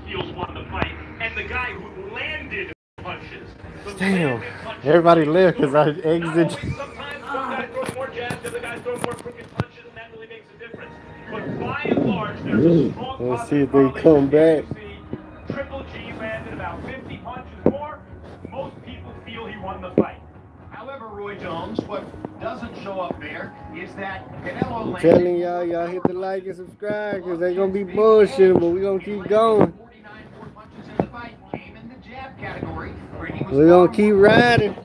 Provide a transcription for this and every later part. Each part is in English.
feels won the fight, and the guy who landed punches. Damn, everybody left because I exited. Sometimes one guy throws more jabs, the other guy throws more crooked punches, and that really makes a difference. But by and large, there's a strong Let's see if they come back. Triple G landed about 50 punches more. Most people feel he won the fight. However, Roy Jones, what doesn't show up there is that Canelo I'm telling y'all hit the like and subscribe because they're going to be bullshitting, but we're going to keep going. 49 more punches in the fight came in the jab category, where he was we're going to keep riding.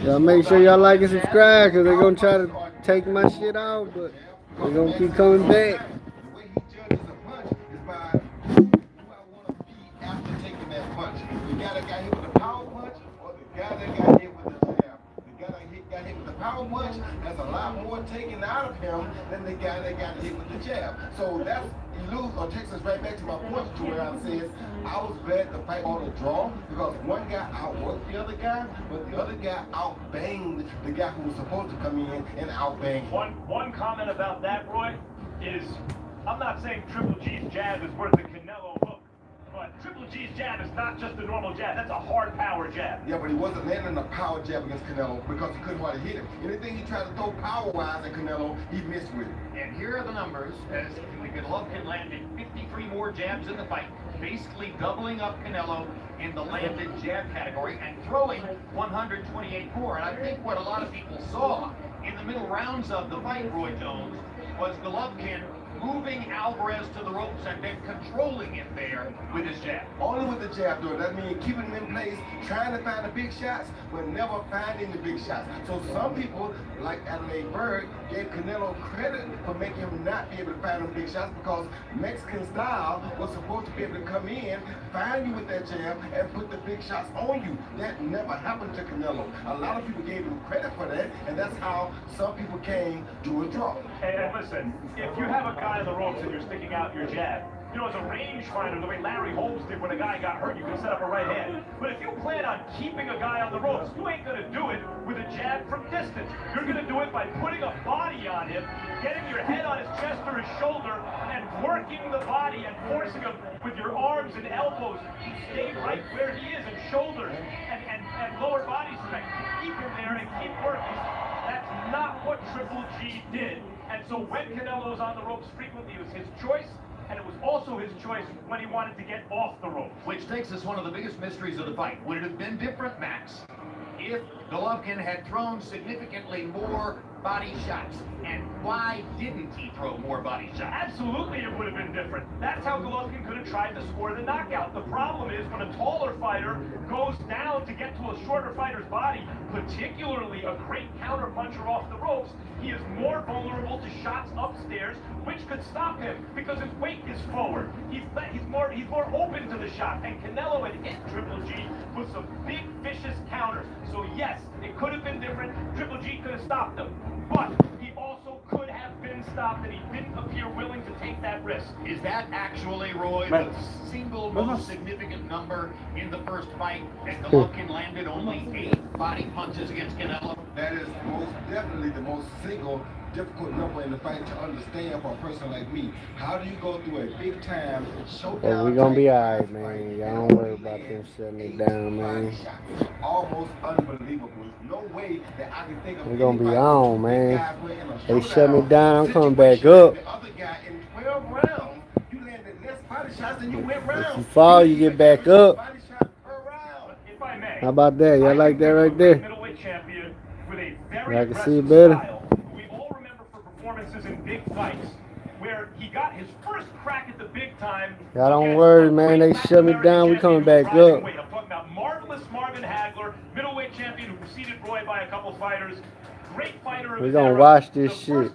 Y'all make sure y'all like and subscribe because they're going to try to take my shit off, but we're going to keep coming back. The way he judges a punch is by who I want to be after taking that punch. The guy that got hit with a power punch or the guy that got hit with the jab. The guy that got hit with the power punch has a lot more taken out of him than the guy that got hit with the jab. So that's, you lose or takes us right back to my point to where I said I was glad the fight on a draw because one guy outworked the other guy, but the other guy outbanged the guy who was supposed to come in and outbang. One comment about that, Roy, is I'm not saying Triple G's jab is worth the Canelo hook, but Triple G's jab is not just a normal jab. That's a hard power jab. Yeah, but he wasn't landing a power jab against Canelo because he couldn't hardly hit him. Anything he tried to throw power-wise at Canelo, he missed with it. And here are the numbers as Golovkin landed 53 more jabs in the fight, basically doubling up Canelo in the landed jab category and throwing 128 more. And I think what a lot of people saw in the middle rounds of the fight, Roy Jones, was Golovkin moving Alvarez to the ropes and then controlling him there with his jab. Only with the jab, though. That means keeping him in place, trying to find the big shots, but never finding the big shots. So some people, like Adelaide Berg, gave Canelo credit for making him not be able to find the big shots because Mexican style was supposed to be able to come in, find you with that jab, and put the big shots on you. That never happened to Canelo. A lot of people gave him credit for that, and that's how some people came to a draw. And listen, if you have a guy on the ropes and you're sticking out your jab, you know, as a range fighter, the way Larry Holmes did when a guy got hurt, you can set up a right hand. But if you plan on keeping a guy on the ropes, you ain't going to do it with a jab from distance. You're going to do it by putting a body on him, getting your head on his chest or his shoulder, and working the body and forcing him with your arms and elbows to stay right where he is, and shoulders and lower body strength. Keep him there and keep working. That's not what Triple G did. And so when Canelo's on the ropes frequently, it was his choice. And it was also his choice when he wanted to get off the ropes. Which takes us one of the biggest mysteries of the fight. Would it have been different, Max, if Golovkin had thrown significantly more body shots? And why didn't he throw more body shots? Absolutely it would have been different. That's how Golovkin could have tried to score the knockout. The problem is when a taller fighter goes down to get to a shorter fighter's body, particularly a great counter-puncher off the ropes, he is more vulnerable to shots upstairs, which could stop him because his weight is forward. He's more open to the shot, and Canelo had hit Triple G with some big vicious counters. So yes, it could have been different. Triple G could have stopped him, but he also could have been stopped, and he didn't appear willing to take that risk. Is that actually, Roy, the single most significant number in the first fight? And Golovkin landed only 8 body punches against Canelo. That is most definitely the most single difficult number in the fight to understand for a person like me. How do you go through a big time showdown? But we gonna be alright, man. Y'all don't worry about them shutting it down, man. Almost unbelievable. No way that I can think of. We're gonna be on, man. They shutting it down. I'm coming back up. The other guy in 12 rounds, you landed less body shots than you went rounds. If you fall, you get back up. If I may, how about that? Y'all like that right there? Middleweight champion with a very I can see it better. Style. We all remember for performances in big fights where he got his first crack at the big time. Y'all don't worry, man. They shut me down. We coming back up. I'm talking about marvelous Marvin Hagler, middleweight champion who preceded Roy by a couple fighters. Great fighter. We're gonna watch this shit.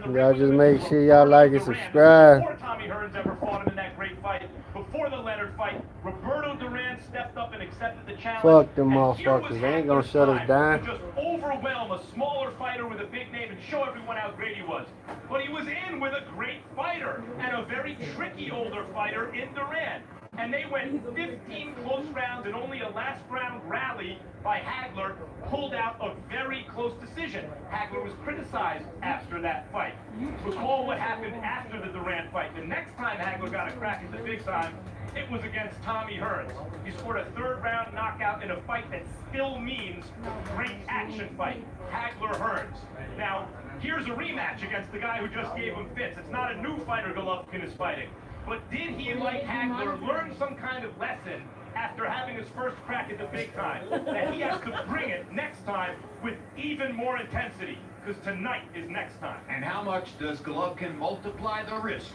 Y'all just make sure y'all like and subscribe. Before Tommy Hearns ever fought him in that great fight, before the Leonard fight, Roberto Duran stepped up and accepted the challenge. Fuck them motherfuckers. They ain't gonna shut us down. Just overwhelm a smaller fighter with a big name and show everyone how great he was. But he was in with a great fighter and a very tricky older fighter in Duran. And they went 15 close rounds, and only a last round rally by Hagler pulled out a very close decision. Hagler was criticized after that fight. Recall what happened after the Durant fight. The next time Hagler got a crack at the big time, it was against Tommy Hearns. He scored a third-round knockout in a fight that still means great action fight. Hagler-Hearns. Now, here's a rematch against the guy who just gave him fits. It's not a new fighter Golovkin is fighting. But did he, like Hagler, learn some kind of lesson after having his first crack at the big time, that he has to bring it next time with even more intensity? Because tonight is next time. And how much does Golovkin multiply the risk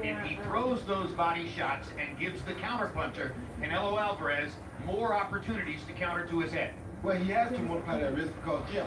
if he throws those body shots and gives the counterpuncher, Canelo Alvarez, more opportunities to counter to his head? Well, he has to multiply that risk because, Jim,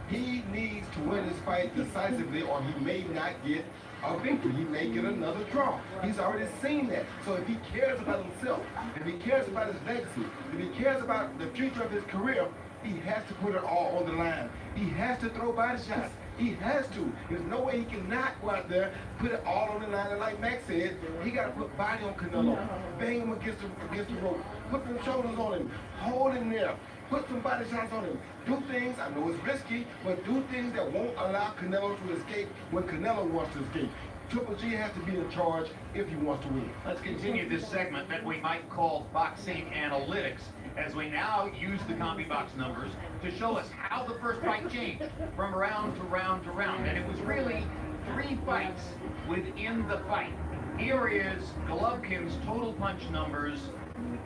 he needs to win his fight decisively or he may not get a victory. He may get another draw. He's already seen that. So if he cares about himself, if he cares about his legacy, if he cares about the future of his career, he has to put it all on the line. He has to throw body shots. He has to. There's no way he can not go out there, put it all on the line. And like Max said, he got to put body on Canelo, bang him against the rope, put them shoulders on him, hold him there, put some body shots on him. Do things, I know it's risky, but do things that won't allow Canelo to escape when Canelo wants to escape. Triple G has to be in charge if he wants to win. Let's continue this segment that we might call boxing analytics, as we now use the CombiBox numbers to show us how the first fight changed from round to round to round. And it was really 3 fights within the fight. Here is Golovkin's total punch numbers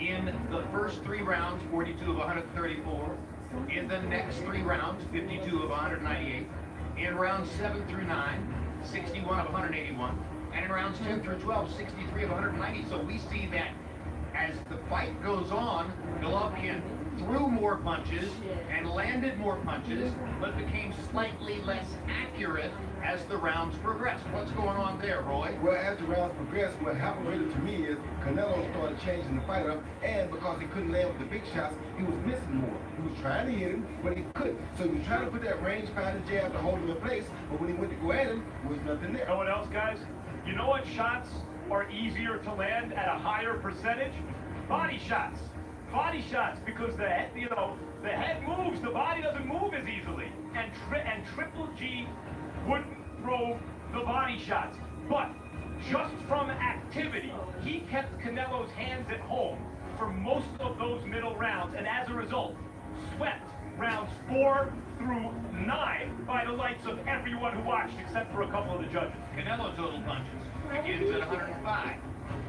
in the first 3 rounds, 42 of 134. In the next 3 rounds, 52 of 198. In rounds 7 through 9, 61 of 181. And in rounds 10 through 12, 63 of 190. So we see that as the fight goes on, Golovkin threw more punches and landed more punches, but became slightly less accurate as the rounds progressed. What's going on there, Roy? Well, as the rounds progressed, what happened really to me is Canelo started changing the fight up, and because he couldn't land with the big shots, he was missing more. He was trying to hit him, but he couldn't. So he was trying to put that range pounding jab to hold him in place, but when he went to go at him, there was nothing there. You know what else, guys? You know what shots are easier to land at a higher percentage? Body shots. Body shots, because the head, the head moves, the body doesn't move as easily. And Triple G wouldn't throw the body shots. But just from activity, he kept Canelo's hands at home for most of those middle rounds, and as a result, swept rounds 4 through 9 by the lights of everyone who watched, except for a couple of the judges. Canelo total punches begins at 105.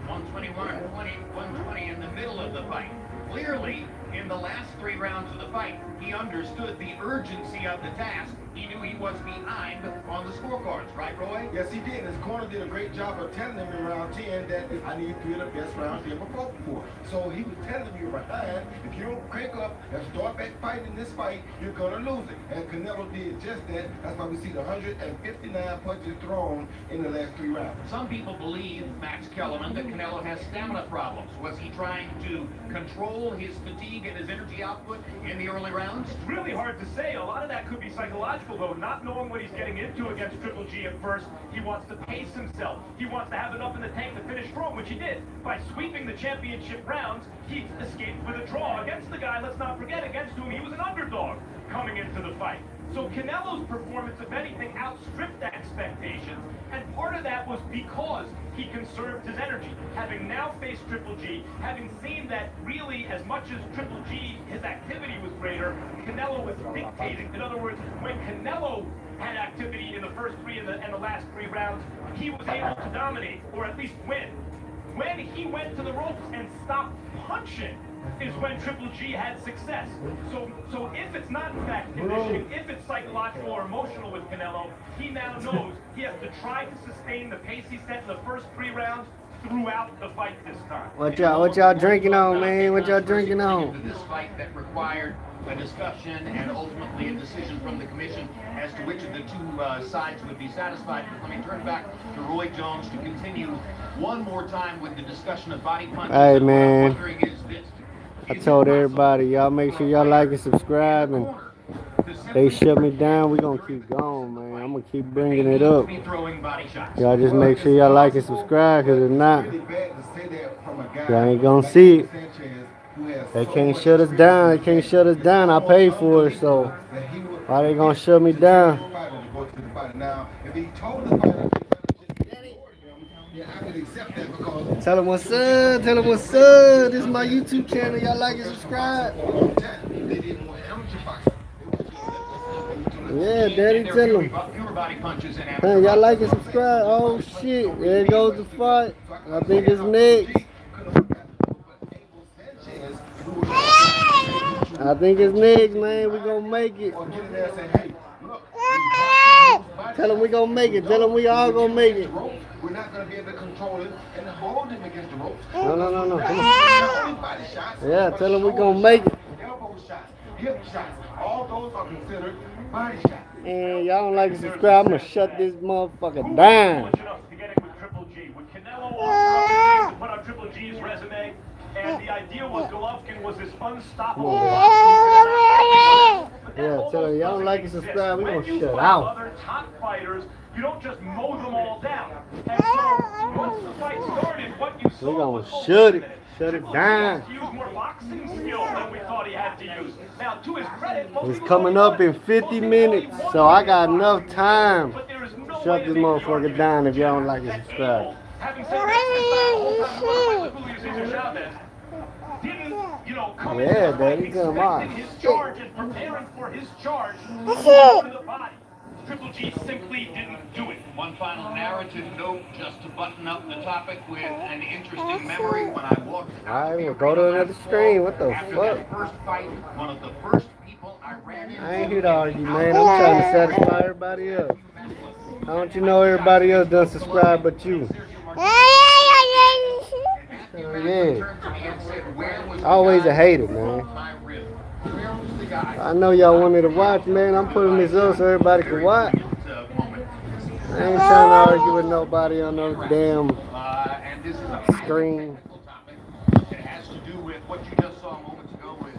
121, 120, 120 in the middle of the fight. Clearly, in the last 3 rounds of the fight, he understood the urgency of the task. He knew he was behind on the scorecards, right, Roy? Yes, he did. His corner did a great job of telling him in round 10 that I need 3 of the best rounds he ever fought before. So he was telling him you're behind. If you don't crank up and start back fighting this fight, you're going to lose it. And Canelo did just that. That's why we see the 159 punches thrown in the last 3 rounds. Some people believe, Max Kellerman, that Canelo has stamina problems. Was he trying to control his fatigue and his energy output in the early rounds? It's really hard to say. A lot of that could be psychological, though. Not knowing what he's getting into against Triple G at first, he wants to pace himself. He wants to have enough in the tank to finish strong, which he did. By sweeping the championship rounds, he escaped with a draw against the guy, let's not forget, against whom he was an underdog coming into the fight. So Canelo's performance, if anything, outstripped expectations, and part of that was because he conserved his energy. Having now faced Triple G, having seen that really, as much as Triple G, his activity was greater, Canelo was dictating. In other words, when Canelo had activity in the first 3 and the last 3 rounds, he was able to dominate, or at least win. When he went to the ropes and stopped punching, is when Triple G had success. So if it's not in fact conditioning, if it's psychological or emotional with Canelo, he now knows he has to try to sustain the pace he set in the first 3 rounds throughout the fight this time. What y'all drinking on, man? What y'all drinking on? This fight that required a discussion and ultimately a decision from the commission as to which of the 2 sides would be satisfied. Let me turn back to Roy Jones to continue one more time with the discussion of body punches. Hey, man. I told everybody, y'all make sure y'all like and subscribe, and they shut me down. We gonna keep going, man. I'm gonna keep bringing it up. Y'all just make sure y'all like and subscribe, because if not, It's really bad to say that from a guy Y'all ain't gonna see it. They can't shut us down. They can't shut us down. I paid for it, so why they gonna shut me down? Tell them what's up. Tell them what's up. This is my YouTube channel. Y'all like and subscribe. Yeah, Daddy, tell them. Hey, y'all like and subscribe. Oh shit, there goes the fight. I think it's next. I think it's next, man. We gonna make it. Tell them we gonna make it. Tell them we all gonna make it. We're not gonna be able to control it and hold him against the ropes. No. Come on. Yeah, tell them we gonna make it. Elbow shots, hip shots, all those are considered body shots. And y'all don't like and subscribe, I'm gonna shut this motherfucker down. To get it with Triple G. With Canelo offered to put on Triple G's resume, and the idea was Golovkin was this unstoppable Yeah, tell them y'all don't like and subscribe, we gonna shut out. Other top fighters, you don't just mow them all down. And so once the fight started, what you saw We gonna was shut it down. He used more boxing skill than we thought he had to use. Now, to his credit, It's coming up in 50 minutes, so I got enough time. Shut this motherfucker down if y'all don't like and subscribe. Having said that, didn't, come Yeah, Daddy, come on. his charge and preparing for his charge to the body. Triple G simply didn't do it. One final narrative note, just to button up the topic with an interesting memory. When I walked Alright, we'll go to another screen. What the after fuck? that first fight, one of the first people I ran into. I ain't here to argue, man. I'm trying to satisfy everybody else. How don't you know everybody else done subscribe but you? Yeah. Always a hater, man. I know y'all wanted to watch, man. I'm putting this up so everybody can watch. I ain't trying to argue with nobody on no damn screen. It has to do with what you just saw moments ago with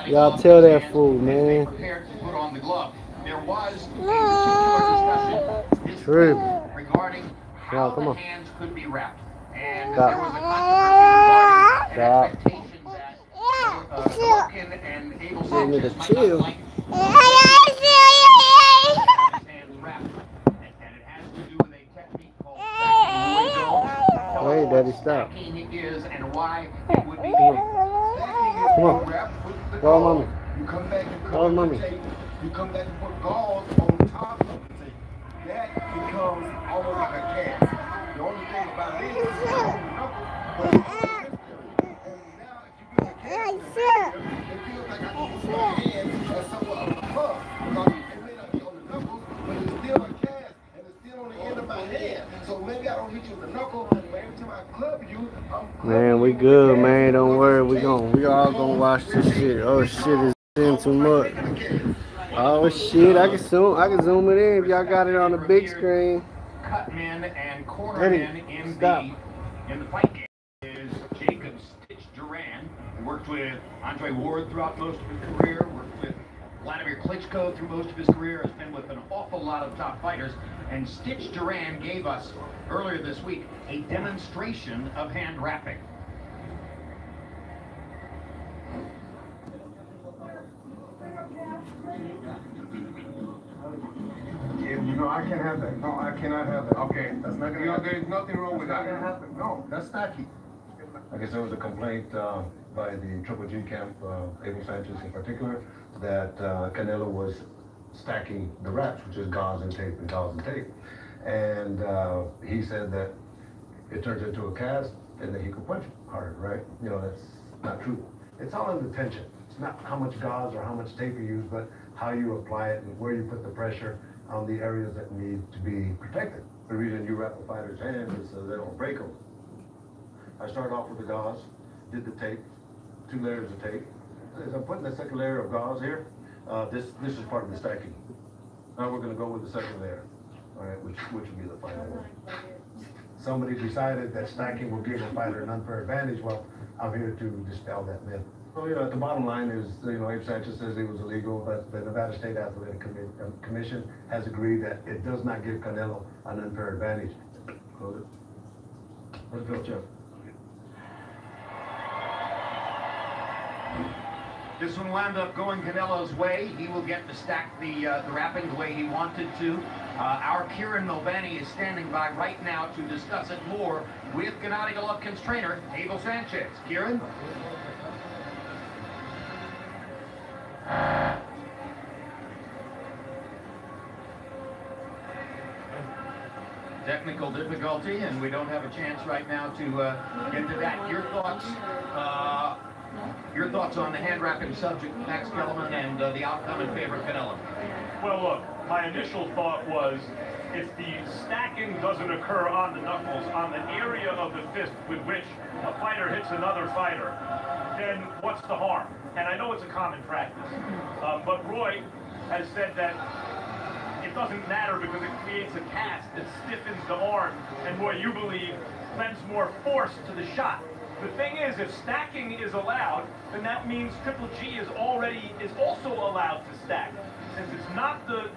Y'all tell that fool, man. prepared to put on the glove. There was a particular discussion regarding how the hands could be wrapped. And there was a controversy regarding expectations that Golovkin and Abel Sanchez might not like hands wrapped. And it has to do with a technique called stacking. Hey, Daddy, stop. Stacking is and why it would be. Come on. Call mommy. You come back and Call mommy. you come back and put gauze on top of the tape. That becomes almost like a cast. The only thing about it is it's on the knuckle, but it's and now if you put a cast, it feels like I can use my hand as somewhat of a glove. Because it may not be on the knuckles, but it's still a cast and it's still on the end of my hand. So maybe I don't hit you with the knuckle, but every time I club you, I'm Man, we good, man. Don't worry. We all gonna watch this shit. Oh shit, it's in too much. Oh shit, I can zoom it in if y'all got it on the big screen. Cutman and cornerman in the fight game is Jacob Stitch Duran, who worked with Andre Ward throughout most of his career, worked with Vladimir Klitschko through most of his career, has been with an awful lot of top fighters, and Stitch Duran gave us earlier this week a demonstration of hand wrapping. I can't have that. No, I cannot have that. Okay, that's not gonna happen. There's nothing wrong with that. No, that's stacking. I guess there was a complaint by the Triple G camp, Abel Sanchez in particular, that Canelo was stacking the wraps, which is gauze and tape and gauze and tape. And he said that it turns into a cast and that he could punch harder, right? You know, that's not true. It's all in the tension. It's not how much gauze or how much tape you use, but how you apply it and where you put the pressure on the areas that need to be protected. The reason you wrap the fighter's hands is so they don't break them. I started off with the gauze, did the tape, 2 layers of tape. As I'm putting the second layer of gauze here, this is part of the stacking. Now we're going to go with the second layer, all right, which will be the final one. Somebody decided that stacking will give a fighter an unfair advantage. Well, I'm here to dispel that myth. So, you know, the bottom line is, you know, Abe Sanchez says it was illegal, but the Nevada State Athletic Commission has agreed that it does not give Canelo an unfair advantage. Close it. What about Joe? This one wound up going Canelo's way. He will get to stack the wrapping the way he wanted to. Our Kieran Mulvaney is standing by right now to discuss it more with Gennady Golovkin's trainer, Abel Sanchez. Kieran? Technical difficulty, and we don't have a chance right now to get to that. Your thoughts on the hand wrapping subject, Max Kellerman, and the outcome in favor of Canelo? Well, look, my initial thought was if the stacking doesn't occur on the knuckles, on the area of the fist with which a fighter hits another fighter, then what's the harm? And I know it's a common practice, but Roy has said that it doesn't matter because it creates a cast that stiffens the arm, and Roy, you believe, lends more force to the shot. The thing is, if stacking is allowed, then that means Triple G is also allowed to stack. Since it's not the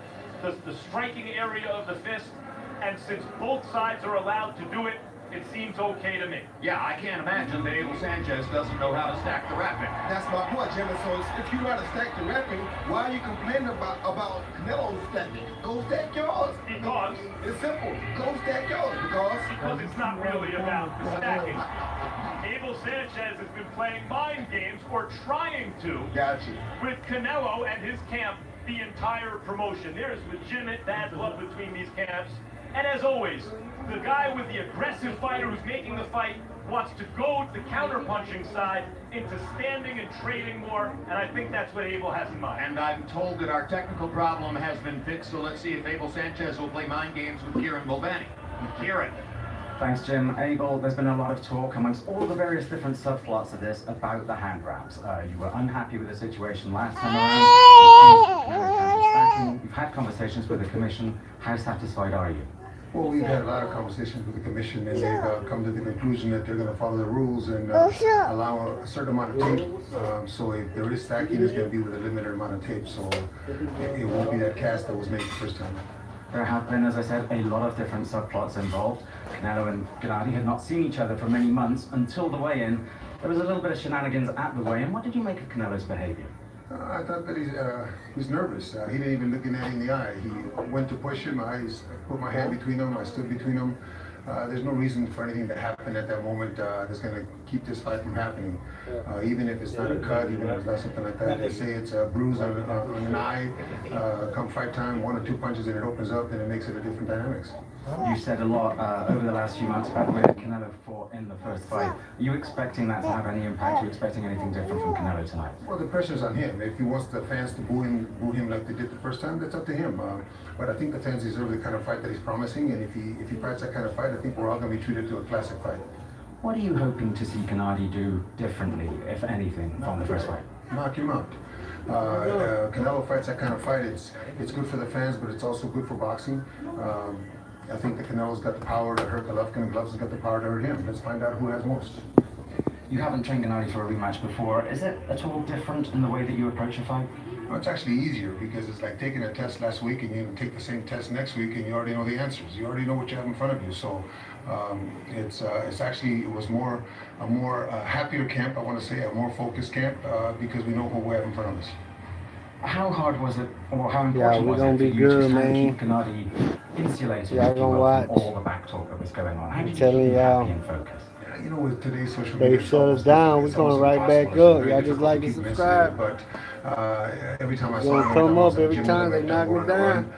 striking area of the fist, and since both sides are allowed to do it, it seems okay to me. Yeah, I can't imagine that Abel Sanchez doesn't know how to stack the wrapping. That's my point, Jimmy. So if you know how to stack the wrapping, why are you complaining about Canelo's stacking? Go stack yours. Because it's simple. Go stack yours because it's not really about the stacking. Abel Sanchez has been playing mind games, or trying to, with Canelo and his camp the entire promotion. There is legitimate bad blood between these camps. And as always, the guy with the aggressive fighter who's making the fight wants to go the counter-punching side into standing and trading more, and I think that's what Abel has in mind. And I'm told that our technical problem has been fixed, so let's see if Abel Sanchez will play mind games with Kieran Mulvaney. Kieran. Thanks, Jim. Abel, there's been a lot of talk amongst all the various different subplots of this about the hand wraps. You were unhappy with the situation last time around. You've had conversations with the commission. How satisfied are you? Well, we've had a lot of conversations with the commission, and they've come to the conclusion that they're going to follow the rules and allow a certain amount of tape. So if there is stacking, it's going to be with a limited amount of tape, so it won't be that cast that was made the first time. There have been, as I said, a lot of different subplots involved. Canelo and Gennady had not seen each other for many months until the weigh-in. There was a little bit of shenanigans at the weigh-in. What did you make of Canelo's behavior? I thought that he's nervous. He didn't even look Gennady in the eye. He went to push him. I put my hand between them. I stood between them. There's no reason for anything to happen at that moment that's going to keep this fight from happening. Even if it's not a cut, even if it's not something like that. They say it's a bruise on an eye. Come fight time, 1 or 2 punches and it opens up, and it makes it a different dynamics. You said a lot over the last few months about where Canelo fought in the first fight. Are you expecting that to have any impact? Are you expecting anything different from Canelo tonight? Well, the pressure's on him. If he wants the fans to boo him like they did the first time, that's up to him. But I think the fans deserve the kind of fight that he's promising, and if he fights that kind of fight, I think we're all going to be treated to a classic fight. What are you hoping to see Gennady do differently, if anything, from the first fight? Knock him out. Canelo fights that kind of fight. It's good for the fans, but it's also good for boxing. I think that Canelo's got the power to hurt Golovkin, and Golovkin's got the power to hurt him. Let's find out who has most. You haven't trained Gennady for a rematch before. Is it at all different in the way that you approach a fight? Well, it's actually easier because it's like taking a test last week and you take the same test next week and you already know the answers. You already know what you have in front of you. So it was a more happier camp, I want to say, a more focused camp because we know who we have in front of us. How hard was it, or how important was it for you to try and keep Gennady insulated from all the back talk that was going on? How did you keep happy and focused? You know, with today's social media, they shut us down. We're going right back up. Y'all just like and subscribe. But every time I saw him, come up every time they knock me down.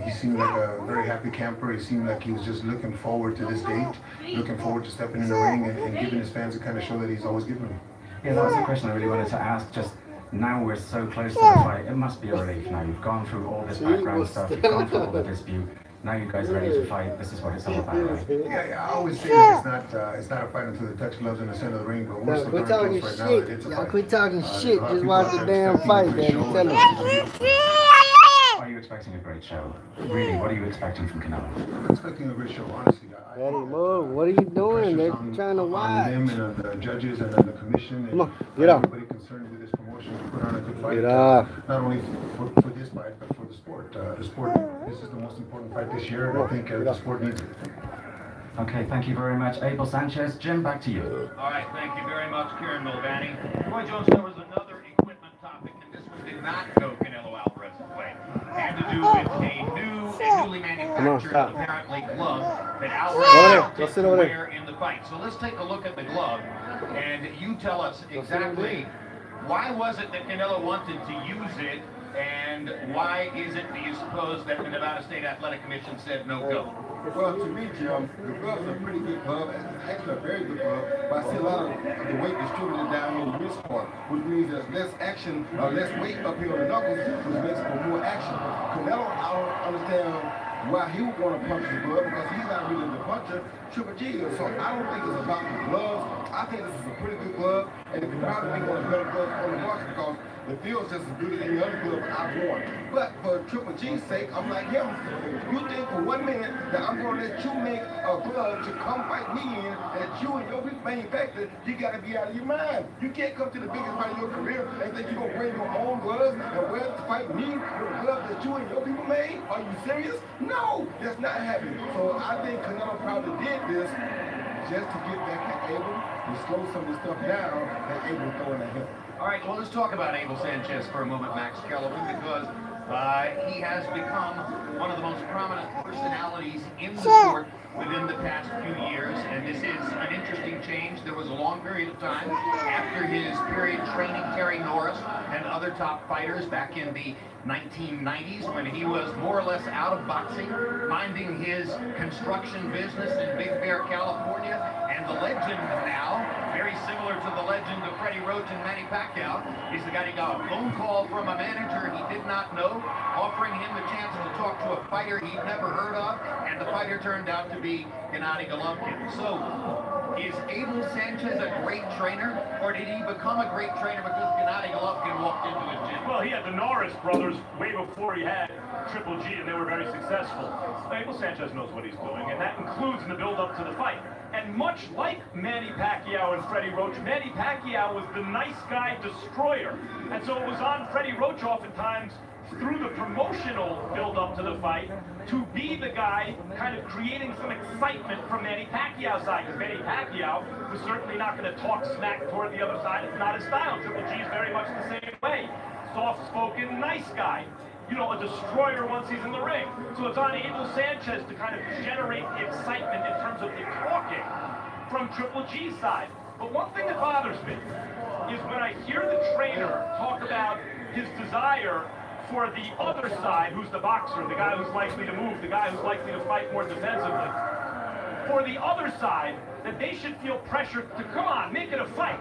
He seemed like a very happy camper. He seemed like he was just looking forward to this date, looking forward to stepping in the ring and giving his fans the kind of show that he's always given them. Yeah, that was the question I really wanted to ask. Just now we're so close to the fight, it must be a relief now. You've gone through all this background stuff, you've gone through all the dispute. Now you guys are ready to fight. This is what it's all about, right? Yeah, I always say that it's not a fight until the touch gloves in the center of the ring, but we're so darn close right now that it's a fight. Quit talking shit. Just watch the damn fight, man. Tell us. Are you expecting a great show? Really, what are you expecting from Canelo? I'm expecting a great show, honestly. Daddy, move. What are you doing? They're trying to watch. On them and on the judges and on the commission. Come on, get up. Everybody concerned with this promotion to put on a good fight. Get up. Not only for this fight, but for the sport. This is the most important fight this year, and I think the sport needs it. Okay, thank you very much, Abel Sanchez. Jim, back to you. All right, thank you very much, Kieran Mulvaney. Roy Jones, there was another equipment topic, and this one did not go Canelo Alvarez's way. It had to do with a newly manufactured, apparently, glove that Alvarez to wear in the fight. So let's take a look at the glove, and you tell us exactly why was it that Canelo wanted to use it, and why is it, do you suppose, that the Nevada State Athletic Commission said no go? Well, to me, Jim, the glove is a pretty good glove. It's actually a very good glove. But I see a lot of the weight distributed down here in the wrist part, which means there's less action, less weight up here on the knuckles, which makes for more action. Canelo, I don't understand why he would want to punch the glove, because he's not really the puncher. Triple G is. So I don't think it's about the gloves. I think this is a pretty good glove, and it could probably be one of the better gloves on the market, because the feels just as good as any other glove I've worn. But for Triple G's sake, I'm like him. You think for 1 minute that I'm going to let you make a glove to come fight me in, that you and your people manufactured, you got to be out of your mind. You can't come to the biggest fight of your career and think you're going to bring your own gloves and wear to fight me with a glove that you and your people made? Are you serious? No, that's not happening. So I think Canelo probably did this just to get back at Abel and slow some of the stuff down that Abel was throwing at him. All right, well, let's talk about Abel Sanchez for a moment, Max Kellerman, because he has become one of the most prominent personalities in the sport within the past few years, and this is an interesting change. There was a long period of time after his period training Terry Norris and other top fighters back in the 1990s, when he was more or less out of boxing, minding his construction business in Big Bear, California, and the legend now, very similar to the legend of Freddie Roach and Manny Pacquiao, is the guy who got a phone call from a manager he did not know, offering him the chance to talk to a fighter he'd never heard of, and the fighter turned out to be Gennady Golovkin. So, is Abel Sanchez a great trainer, or did he become a great trainer because Gennady Golovkin walked into his gym? Well, he had the Norris brothers way before he had Triple G, and they were very successful. Abel Sanchez knows what he's doing, and that includes in the build-up to the fight. And much like Manny Pacquiao and Freddie Roach, Manny Pacquiao was the nice guy destroyer. And so it was on Freddie Roach oftentimes through the promotional build-up to the fight to be the guy kind of creating some excitement from Manny Pacquiao's side, because Manny Pacquiao was certainly not going to talk smack toward the other side. It's not his style. Triple G is very much the same way. Soft-spoken, nice guy. You know, a destroyer once he's in the ring. So it's on Abel Sanchez to kind of generate excitement in terms of the talking from Triple G's side. But one thing that bothers me is when I hear the trainer talk about his desire for the other side, who's the boxer, the guy who's likely to move, the guy who's likely to fight more defensively, for the other side, that they should feel pressure to, come on, make it a fight.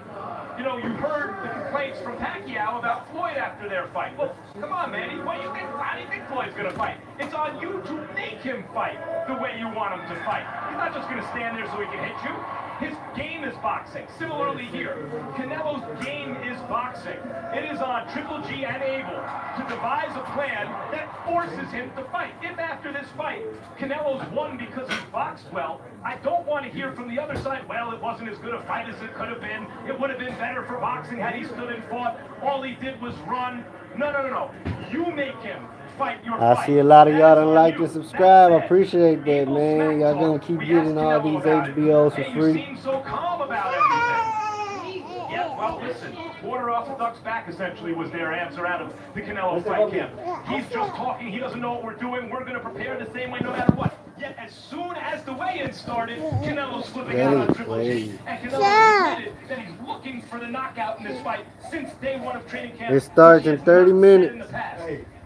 You know, you heard the complaints from Pacquiao about Floyd after their fight. Well, come on, Manny, how do you think Floyd's going to fight? It's on you to make him fight the way you want him to fight. He's not just going to stand there so he can hit you. His game is boxing. Similarly here, Canelo's game is boxing. It is on Triple G and Abel to devise a plan that forces him to fight. If after this fight, Canelo's won because he boxed well, I don't want to hear from the other side, well, it wasn't as good a fight as it could have been. It would have been better for boxing had he stood and fought. All he did was run. No. You make him fight your fight. I see a lot of y'all don't like and subscribe. I appreciate that, man. Y'all gonna keep getting all these HBOs for free. You seem so calm about everything. Yeah, well, listen. Water off the duck's back, essentially, was their answer out of the Canelo fight camp. He's just talking. He doesn't know what we're doing. We're going to prepare the same way no matter what. Yet, as soon as the weigh-in started, Canelo's flipping out on Triple G. And Canelo admitted that he's looking for the knockout in this fight since day one of training camp. It starts in 30 minutes.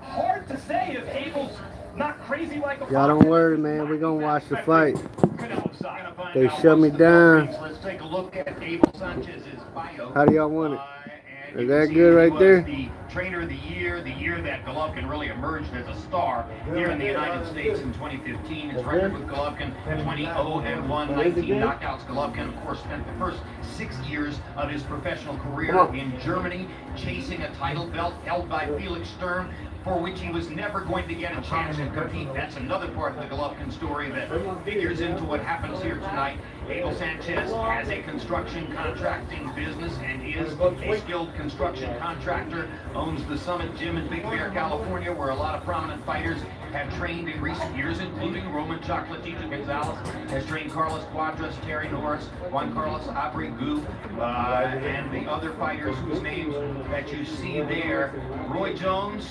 Hard to say if Abel's not crazy like a y'all don't worry, man. We're going to watch the fight. They shut me down. Let's take a look at Abel Sanchez's bio. How do y'all want it? Is that good right there? The trainer of the year that Golovkin really emerged as a star here in the United States in 2015. His record with Golovkin, 20-0-1, 19 knockouts. Golovkin, of course, spent the first 6 years of his professional career in Germany, chasing a title belt held by Felix Sturm, for which he was never going to get a chance to compete. That's another part of the Golovkin story that figures into what happens here tonight. Abel Sanchez has a construction contracting business and is a skilled construction contractor, owns the Summit Gym in Big Bear, California, where a lot of prominent fighters have trained in recent years, including Roman Chocolatito Gonzalez, has trained Carlos Cuadras, Terry Norris, Juan Carlos Abreu, and the other fighters whose names that you see there. Roy Jones,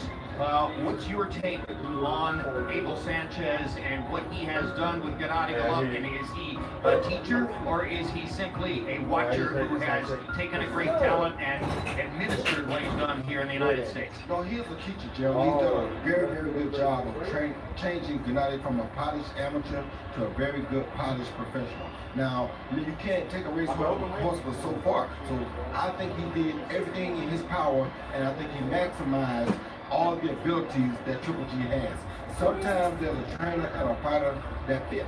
what's your take on Abel Sanchez and what he has done with Gennady Golovkin? Is he a teacher, or is he simply a watcher who has taken a great talent and administered what he's done here in the United States? No, he is a teacher, Jeremy. He's done a very, very good job of changing Gennady from a polished amateur to a very good polished professional. Now, you can't take a race with a horse but so far. So I think he did everything in his power, and I think he maximized all the abilities that Triple G has. Sometimes there's a trainer and a fighter that fit.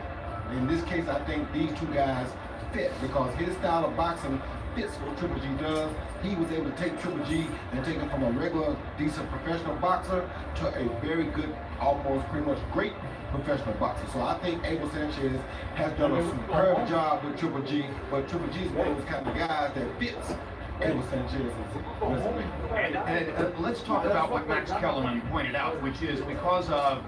In this case, I think these two guys fit because his style of boxing fits what Triple G does. He was able to take Triple G and take him from a regular, decent professional boxer to a very good, almost pretty much great professional boxer. So I think Abel Sanchez has done a superb job with Triple G, but Triple G is one of those kind of guys that fits Abel Sanchez's resume. And let's talk about what Max Kellerman pointed out, which is because of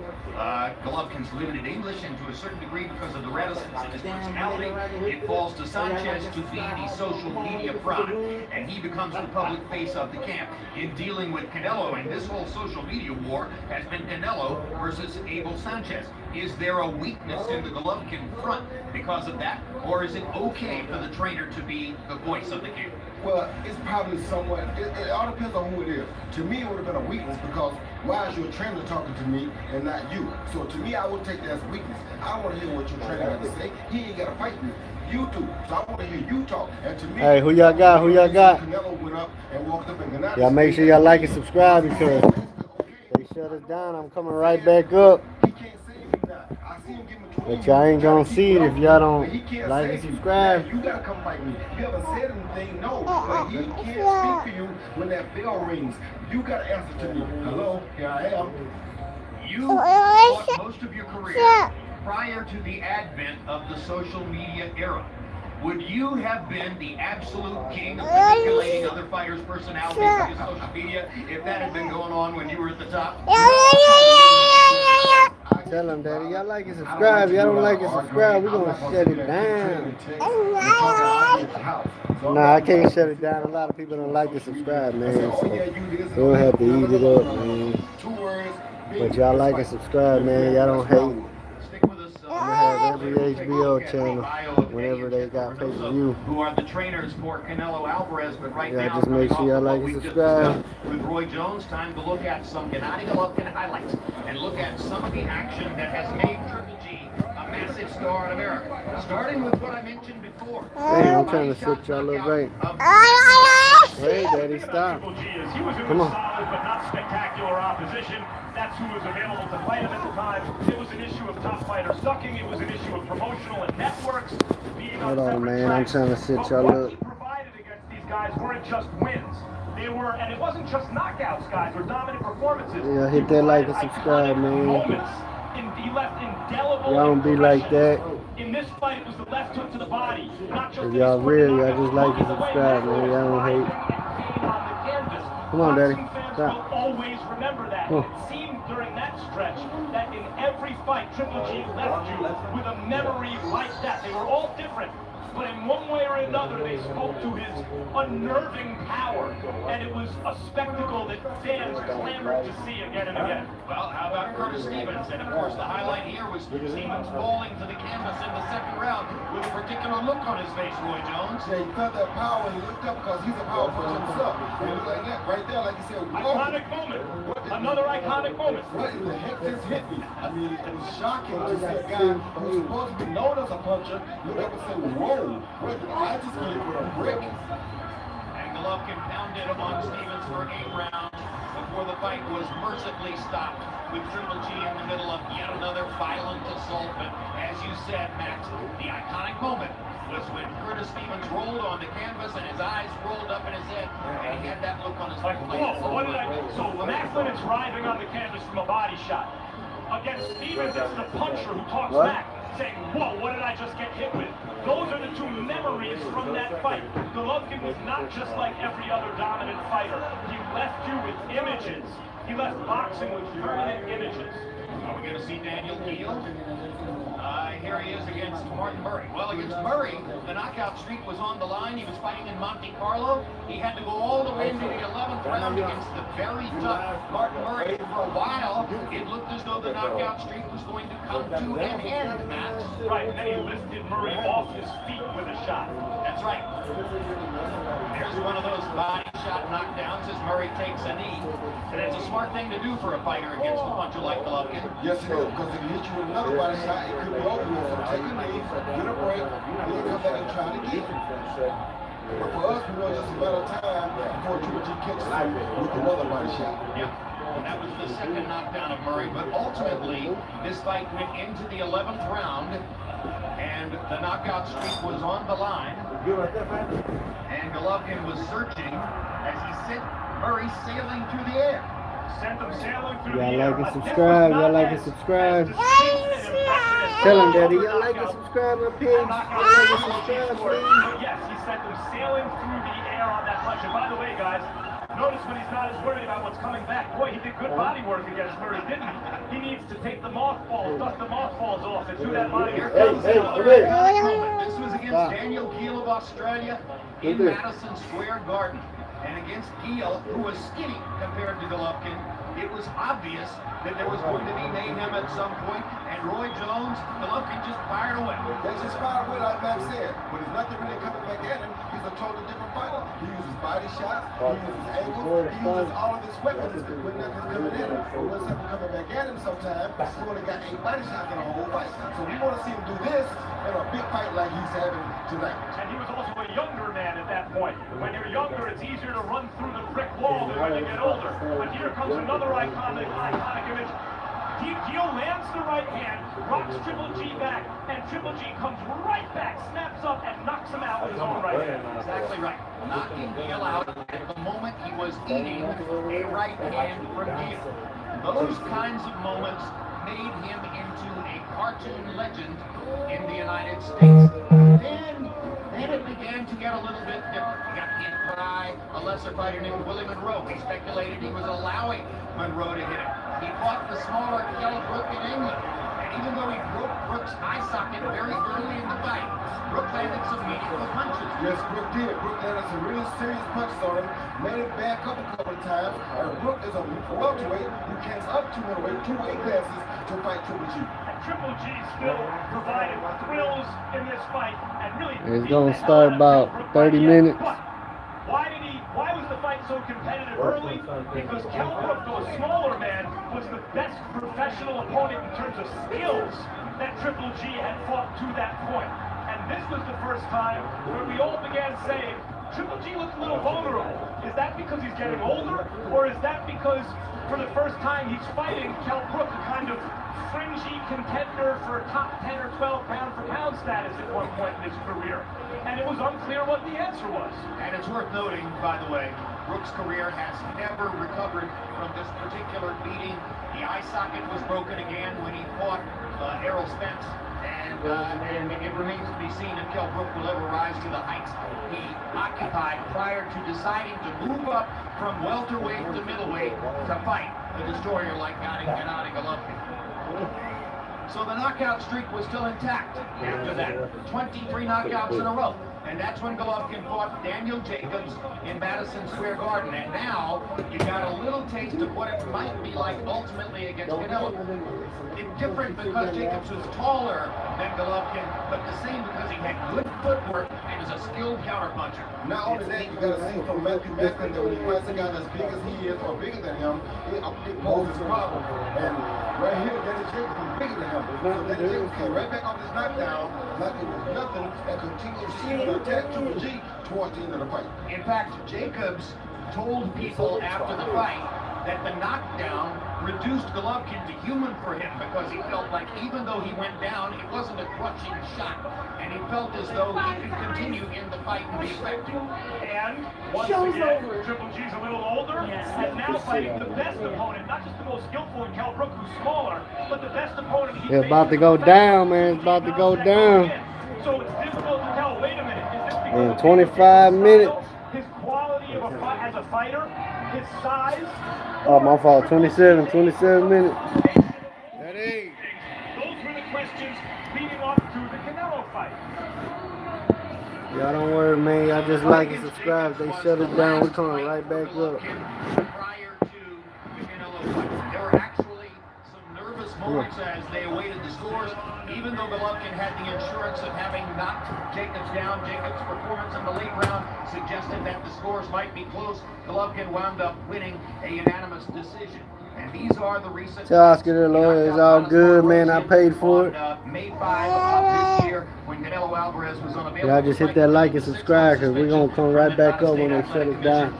Golovkin's limited English and to a certain degree because of the reticence in his personality, it falls to Sanchez to be the social media prod, and he becomes the public face of the camp. In dealing with Canelo, and this whole social media war has been Canelo versus Abel Sanchez. Is there a weakness in the Golovkin front because of that, or is it okay for the trainer to be the voice of the camp? Well, it's probably somewhat, it all depends on who it is. To me, it would have been a weakness because why is your trainer talking to me and not you? So to me, I would take that as a weakness. I want to hear what your trainer has to say. He ain't got to fight me. You do. So I want to hear you talk. And to me, hey, who y'all got? Who y'all got? Canelo went up and walked up in Gennady. Y'all make sure y'all like and subscribe because they shut us down. I'm coming right back up. He can't say me now. I see him give me But y'all ain't gonna see it if y'all don't like and subscribe. You gotta come fight me. You haven't said anything, no. But he can't speak for you when that bell rings. You gotta answer to me. Hello, here I am. You fought most of your career prior to the advent of the social media era. Would you have been the absolute king of manipulating other fighters' personalities via social media if that had been going on when you were at the top? Tell them, Daddy, y'all like and subscribe. Y'all don't like and subscribe, we're gonna shut it down. Nah, I can't shut it down. A lot of people don't like to subscribe, man. So we don't have to eat it up, man. But y'all like and subscribe, man. Y'all don't hate. I'm gonna have every HBO channel whenever they got pay-per-view. Who are the trainers for Canelo Alvarez, but right Yeah, now just make sure y'all like and subscribe. With Roy Jones, time to look at some Gennady Golovkin highlights and look at some of the action that has made Triple G a massive star in America. Starting with what I mentioned before. Hey, I'm trying to sit y'all up right. Hey, Daddy, stop. Come on. Solid but not spectacular opposition. That's who was available to fight him at the time. It was an issue of top fighters sucking. It was an issue of promotional and networks being on Hold on, separate man. I'm tracks. trying to sit But y'all what up. he provided against these guys weren't just wins. They were, and it wasn't just knockouts, guys, or dominant performances. Yeah, hit that like and subscribe, man. Moments. He left indelible. Y'all don't be like that. In this fight, it was the left hook to the body. Not just If y'all real, y'all just like and subscribe, man. Y'all don't hate. Come on, Daddy. Stop. Will always remember that. Oh. It seemed during that stretch that in every fight, Triple G left you with a memory like that. They were all different, but in one way or another, they spoke to his unnerving power, and it was a spectacle that fans clamored to see again and again. Well, how about Curtis Stevens? And of course, the highlight here was Stevens falling to the canvas in the second round with a particular look on his face, Roy Jones. Yeah, he felt that power and he looked up because he's a power puncher himself. And it was like that right there, like you said, whoa. Iconic moment. Another iconic moment. What in the heck just hit me? I mean, it was shocking to see a guy who's supposed to be known as a puncher look up and say, whoa, what did I just get hit with a brick? And Golovkin pounded on Stevens for 8 rounds before the fight was mercifully stopped with Triple G in the middle of yet another violent assault. But as you said, Max, the iconic moment was when Curtis Stevens rolled on the canvas and his eyes rolled up in his head and he had that look on his face. Whoa, what did I do? So Macklin is driving on the canvas from a body shot. Against Stevens, it's the puncher who talks back, saying, whoa, what did I just get hit with? Those are the two memories from that fight. Golovkin was not just like every other dominant fighter. He left you with images. He left boxing with permanent images. Are we going to see Daniel Geale? Here he is against Martin Murray. Well, against Murray, the knockout streak was on the line. He was fighting in Monte Carlo. He had to go all the way into the 11th round against the very tough Martin Murray. For a while, it looked as though the knockout streak was going to come to an end, Matt. Right, and then he lifted Murray off his feet with a shot. That's right. There's one of those body shot knockdowns as Murray takes a knee. And it's a smart thing to do for a fighter against a puncher like Golovkin. Yes, it is, because if he hits you with another body shot, it could be over with. So take a knee, get a break, then come back and try it again. But for us, we know it's just a matter of time before Triple G catches him with another body shot. Yep. That was the second knockdown of Murray, but ultimately, this fight went into the 11th round, and the knockout streak was on the line. And Golovkin was searching as he sent Murray sailing through the air. Sent him sailing through the air. Y'all like and subscribe. Y'all like and subscribe. Tell him, Daddy. Y'all like and subscribe, my pigs. Y'all like and subscribe, please. Yes, he sent him sailing through the air on that punch. And by the way, guys, notice when he's not as worried about what's coming back. Boy, he did good body work against Murray, didn't he? He needs to take the mothballs, dust the mothballs off, and do that body work. This was against Daniel Geale of Australia in Madison Square Garden. And against Geale, who was skinny compared to Golovkin, it was obvious that there was going to be mayhem at some point, and Roy Jones, Golovkin just fired away. They just fired away like Max said, but there's nothing really coming back at him. He's a totally different fighter. He uses body shots, he uses angles, he uses all of his weapons when nothing's coming in him. But when something coming back at him sometimes, he only got 8 body shots in a whole fight. So we want to see him do this in a big fight like he's having tonight. And he was also a younger man at that point. When you're younger, it's easier to run through the brick wall than when you get older. But here comes another iconic image. Geale lands the right hand, rocks Triple G back, and Triple G comes right back, snaps up, and knocks him out with his own right hand. Exactly right. Knocking Geale out at the moment he was eating a right hand from Geale. Those kinds of moments made him into a cartoon legend in the United States. Then it began to get a little bit different. He got hit by a lesser fighter named Willie Monroe. He speculated he was allowing Monroe to hit him. He fought the smaller Kell Brook in England. And even though he broke Brook's eye socket very early in the fight, Brook landed some meaningful punches. Yes, Brook did. Brook landed some really serious punches on him, made him back up a couple of times. And Brook is a welterweight who came up to middleweight, 2 weight classes to fight Triple G. Triple G still provided thrills in this fight, and really It's gonna start about 30 minutes. Why was the fight so competitive early? Because Kell Brook, though a smaller man, was the best professional opponent in terms of skills that Triple G had fought to that point. And this was the first time where we all began saying, Triple G looks a little vulnerable. Is that because he's getting older? Or is that because for the first time he's fighting Kell Brook, a kind of fringy contender for top 10 or 12 pound-for-pound status at one point in his career? And it was unclear what the answer was. And it's worth noting, by the way, Brook's career has never recovered from this particular beating. The eye socket was broken again when he fought Errol Spence. And it remains to be seen if Kell Brook will ever rise to the heights he occupied prior to deciding to move up from welterweight to middleweight to fight a destroyer like Gennady Golovkin. So the knockout streak was still intact after that. 23 knockouts in a row. And that's when Golovkin fought Daniel Jacobs in Madison Square Garden. And now you got a little taste of what it might be like ultimately against Canelo. It's different because Jacobs was taller than Golovkin, but the same because he had good footwork and is a skilled counterpuncher. Not only that, you got to see from Matthew Macklin that when he fights a guy as big as he is or bigger than him, it poses a problem. And right here, Daniel Jacobs is bigger than him. So Daniel Jacobs came right back off this knockdown like it was nothing and continued to attack Triple G towards the end of the fight. In fact, Jacobs told people after the fight that the knockdown reduced Golovkin to human for him because he felt like even though he went down, it wasn't a crushing shot. And he felt as though he could continue in the fight and be effective. And once again, Triple G's a little older and now fighting the best opponent, not just the most skillful in Kell Brook, who's smaller, but the best opponent he's It's about to go down, man. It's about to go down. So it's difficult to tell, wait a minute, is this because in 25 minutes. His quality of as a fighter, his size? Oh, my fault. 27 minutes. That Ready? Those were the questions leading up to the Canelo fight. Y'all don't worry, man. Y'all just like and subscribe. They shut us down. We coming right back up. Prior to the Canelo fight, there were actually some nervous moments as they awaited the scores. Even though Golovkin had the insurance of having knocked Jacobs down, Jacobs' performance in the late round suggested that the scores might be close. Golovkin wound up winning a unanimous decision. And these are the recent. Tell Oscar the lawyer, it's all good, man. I paid for it. May 5 of this year, when Canelo Alvarez was unavailable. Y'all just hit that like and subscribe, because we're going to come right back up when they shut us down.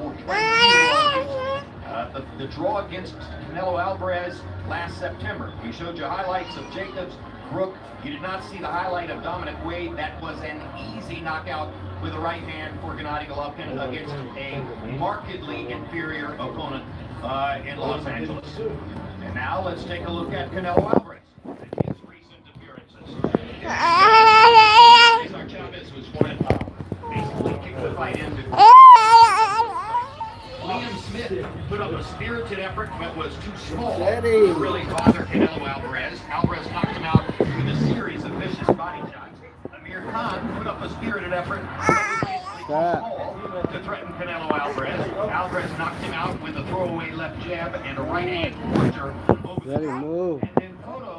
The draw against Canelo Alvarez last September. We showed you highlights of Jacobs, Brook. You did not see the highlight of Dominic Wade. That was an easy knockout with the right hand for Gennady Golovkin against a markedly inferior opponent in Los Angeles. And now let's take a look at Canelo Alvarez and his recent appearances. Cesar Chavez was one of basically kicked the fight into. Liam Smith put up a spirited effort but was too small to really bother Canelo Alvarez. Alvarez knocked him out with a series of vicious body shots. Amir Khan put up a spirited effort but was basically too small to threaten Canelo Alvarez. Alvarez knocked him out with a throwaway left jab and a right hand puncher over the top. And then Cotto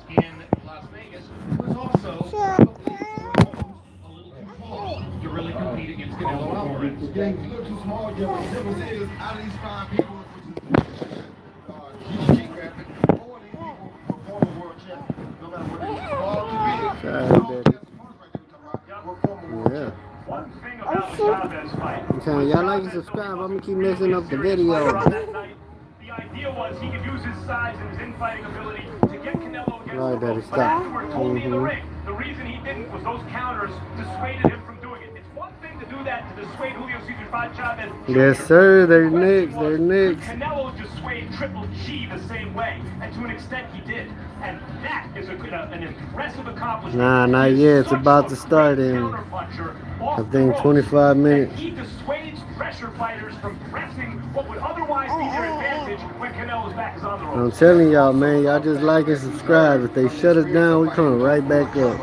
in Las Vegas was also probably a little too small to really compete against Canelo Alvarez. Yeah, a little too small. Yeah, what the difference is, out of these 5 people, GGG graphic, 4 of these people were former world champions. No matter what they were, small to big. Yeah. One thing about the Chavez fight. I'm telling y'all like and subscribe. I'm going to keep messing up the video. The idea was he could use his size and his infighting ability to get Canelo against the ropes. But afterward, told me in the ring, the reason he didn't was those counters dissuaded him from doing it. It's one thing to do that to dissuade Julio Cesar Chavez. Yes, sir. They're next. They're next. Canelo dissuade Triple G the same way, and to an extent he did. And that is an impressive accomplishment. Nah, not yet. It's about to start in, I think, 25 minutes. He dissuades pressure fighters from pressing what would otherwise be their advantage when Canelo's back is on the ropes. I'm telling y'all, man, y'all just like and subscribe. If they shut us down, we coming right back up.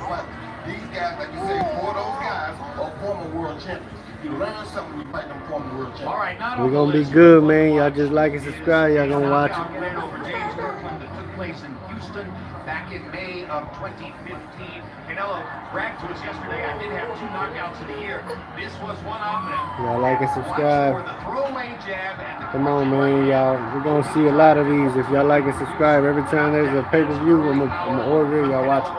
These guys, like you say, 4 of those guys are former world champions. You learn something when you fight them former world champions. All right, not we're going to be good, man. Y'all just like and subscribe. Y'all going to watch it. That took place in Houston back in May of 2015. Canelo bragged to us yesterday, I did have 2 knockouts in the year. This was one of them. Y'all like and subscribe. The throwaway jab and come on, man, y'all. We're going to see a lot of these. If y'all like and subscribe, every time there's a pay-per-view, I'm going to order it. Y'all watch it.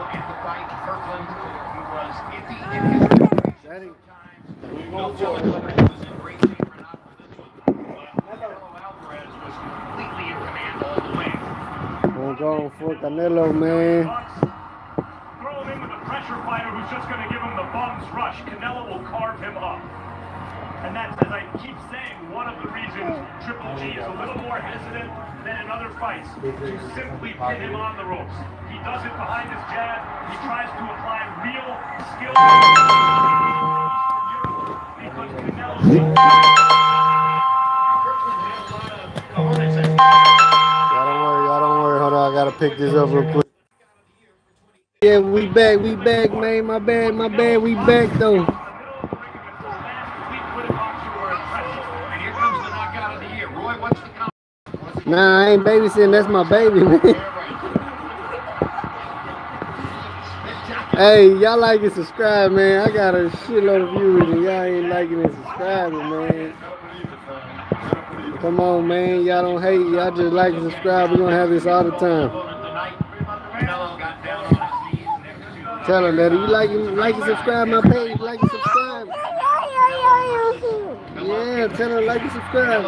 Going for Canelo, man. Throw him in with a pressure fighter who's just going to give him the bum's rush. Canelo will carve him up. And that's, as I keep saying, one of the reasons Triple G is a little more hesitant than in other fights to simply pin him on the ropes. He does it behind his jab. He tries to apply real skill. Because Canelo... I gotta pick this up real quick. Yeah, we back, man. My bad, we back though. Nah, I ain't babysitting, that's my baby, man. Hey, y'all like and subscribe, man. I got a shitload of viewers and y'all ain't liking and subscribing, man. Come on, man. Y'all don't hate. Y'all just like and subscribe. We're going to have this all the time. Tell them that. You like and subscribe my page. Like and subscribe. Yeah, tell them like and subscribe.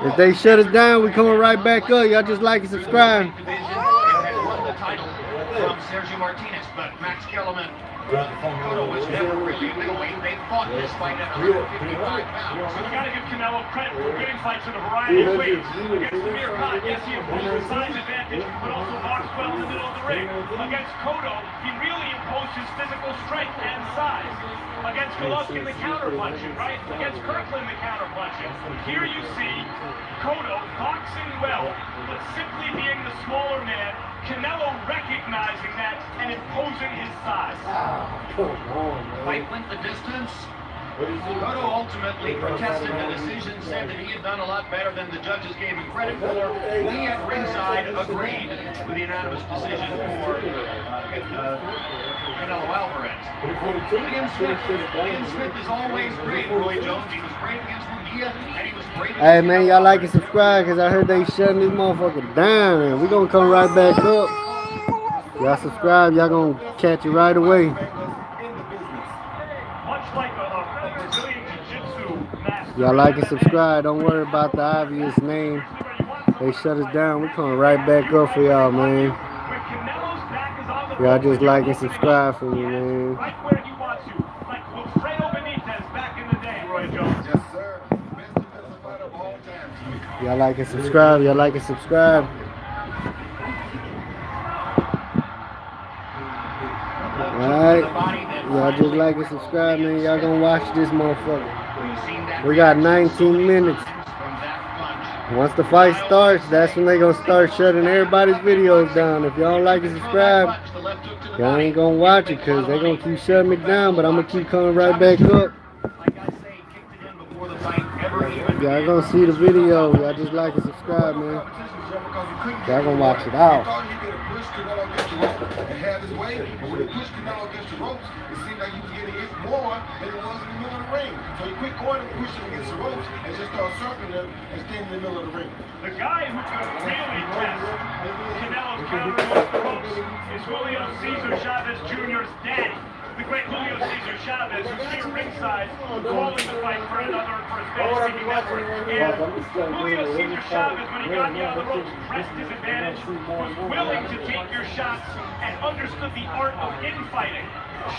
If they shut us down, we coming right back up. Y'all just like and subscribe. From Sergio Martinez, but Max Kellerman Cotto was never really a middleweight. They fought this fight at 155 pounds. So we got to give Canelo credit for winning fights in a variety of ways. Against Amir Khan, yes, he improved his size advantage, but also boxed well in the middle of the ring. Against Cotto, he really imposed his physical strength and size. Against Golovkin, the counter-punching, right? Against Kirkland, the counter-punching. Here you see Cotto boxing well, but simply being the smaller man, Canelo recognizing that and imposing his size. Fight went the distance. Cotto ultimately protested the decision, said that he had done a lot better than the judges gave him credit for. We at ringside agreed with the unanimous decision for Canelo Alvarez. Liam Smith is always great, Roy Jones. He was great against Munguia, and he was great against Hey man, y'all like and subscribe because I heard they shutting this motherfucker down, and we gonna come right back up. Y'all subscribe, y'all gonna catch it right away. Much like a Brazilian Jiu-Jitsu master. Y'all like and subscribe. Don't worry about the obvious name. They shut us down. We coming right back up for y'all, man. Y'all just like and subscribe for me, man. Right where he wants you. Like Wilfredo Benitez back in the day, Roy Jones. Yes, sir. Best defensive fighter of all time. Y'all like and subscribe. Y'all like and subscribe. Alright. Y'all just like and subscribe, man. Y'all gonna watch this motherfucker. We got 19 minutes. Once the fight starts, that's when they gonna start shutting everybody's videos down. If y'all don't like and subscribe, y'all ain't gonna watch it because they gonna keep shutting me down, but I'm gonna keep coming right back up. Y'all gonna see the video. Y'all just like and subscribe, man. Y'all gonna watch it out. And have his way, but when he pushed Canelo against the ropes, it seemed like he was getting hit more than he was in the middle of the ring. So he quit going and pushing against the ropes and just started circling them and staying in the middle of the ring. The guy who could really test Canelo's counter against the ropes is Julio Cesar Chavez Jr.'s daddy. The great Julio Cesar Chavez, who's here ringside, calling the fight for another for his Spanish TV network. And Julio Cesar Chavez, when he got you on the ropes, pressed his advantage, was willing to take your shots, and understood the art of infighting.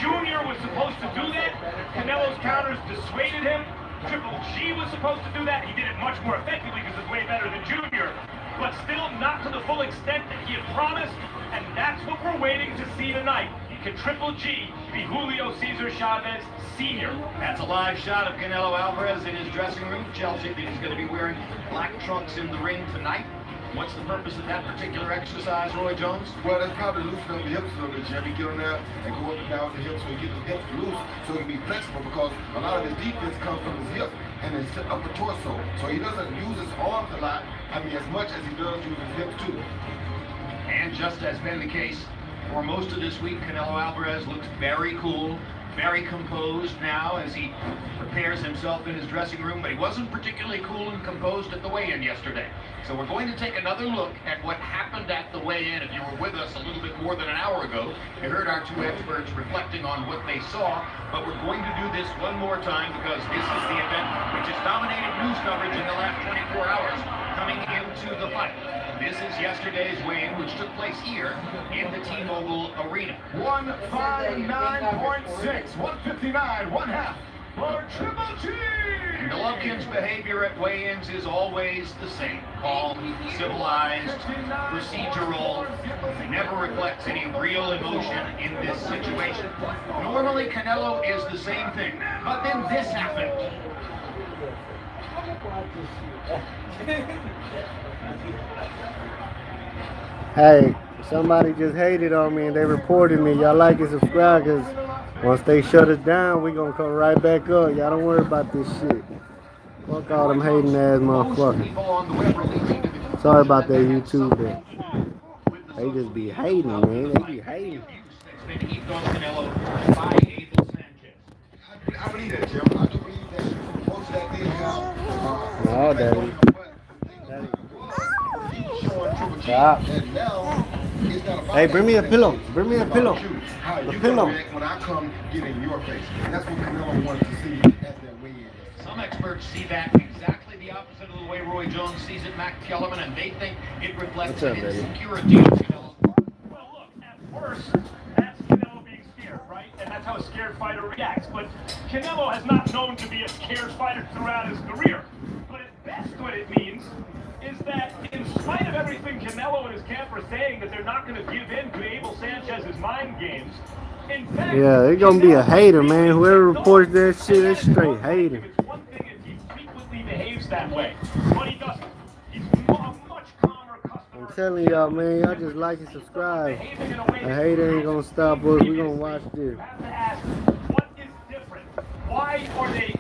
Junior was supposed to do that. Canelo's counters dissuaded him. Triple G was supposed to do that. He did it much more effectively because it's way better than Junior, but still not to the full extent that he had promised, and that's what we're waiting to see tonight. Can Triple G be Julio Cesar Chavez Sr.? That's a live shot of Canelo Alvarez in his dressing room. Chelsea thinks he's going to be wearing black trunks in the ring tonight. What's the purpose of that particular exercise, Roy Jones? Well, that's probably loosening up the hips a little bit, Jimmy. Get on there and go up and down with the hips so he gets his hips loose so he can be flexible, because a lot of his defense comes from his hip and his upper torso. So he doesn't use his arms a lot, as much as he does use his hips too. And just as been the case for most of this week, Canelo Alvarez looks very cool, very composed now as he prepares himself in his dressing room, but he wasn't particularly cool and composed at the weigh-in yesterday. So we're going to take another look at what happened at the weigh-in. If you were with us a little bit more than an hour ago, you heard our two experts reflecting on what they saw, but we're going to do this one more time because this is the event which has dominated news coverage in the last 24 hours coming into the fight. This is yesterday's weigh-in, which took place here in the T-Mobile Arena. 159.6, 159, one half for Triple G. And Golovkin's behavior at weigh-ins is always the same. Calm, civilized, procedural, never reflects any real emotion in this situation. Normally, Canelo is the same thing, but then this happened. Hey, somebody just hated on me and they reported me. Y'all like and subscribe because once they shut us down, we gonna come right back up. Y'all don't worry about this shit. Fuck all them hating ass motherfuckers. Sorry about that YouTube, but they just be hating, man. They be hating. I believe that, Jim. I do believe that most of that did happen. No, daddy. Stop. Hey, bring me a pillow. Bring me a pillow. The pillow. When I come get in your face. And that's what Canelo wanted to see at that weigh-in. Some experts see that exactly the opposite of the way Roy Jones sees it, Mac Kellerman, and they think it reflects an insecurity of Canelo. Well, look, at first, that's Canelo being scared, right? And that's how a scared fighter reacts. But Canelo has not known to be a scared fighter throughout his career. But at best, what it means is that in spite of everything Canelo and his camp are saying that they're not going to give in to Abel Sanchez's mind games, in fact, Yeah, they're gonna be a hater, man. Whoever reports that shit, it's straight hater. It's one thing if he frequently behaves that way, but he doesn't. He's a much calmer customer. I'm telling y'all, man, y'all just like and subscribe. A hater ain't gonna stop us. We gonna watch this. You have to ask, what is different? Why are they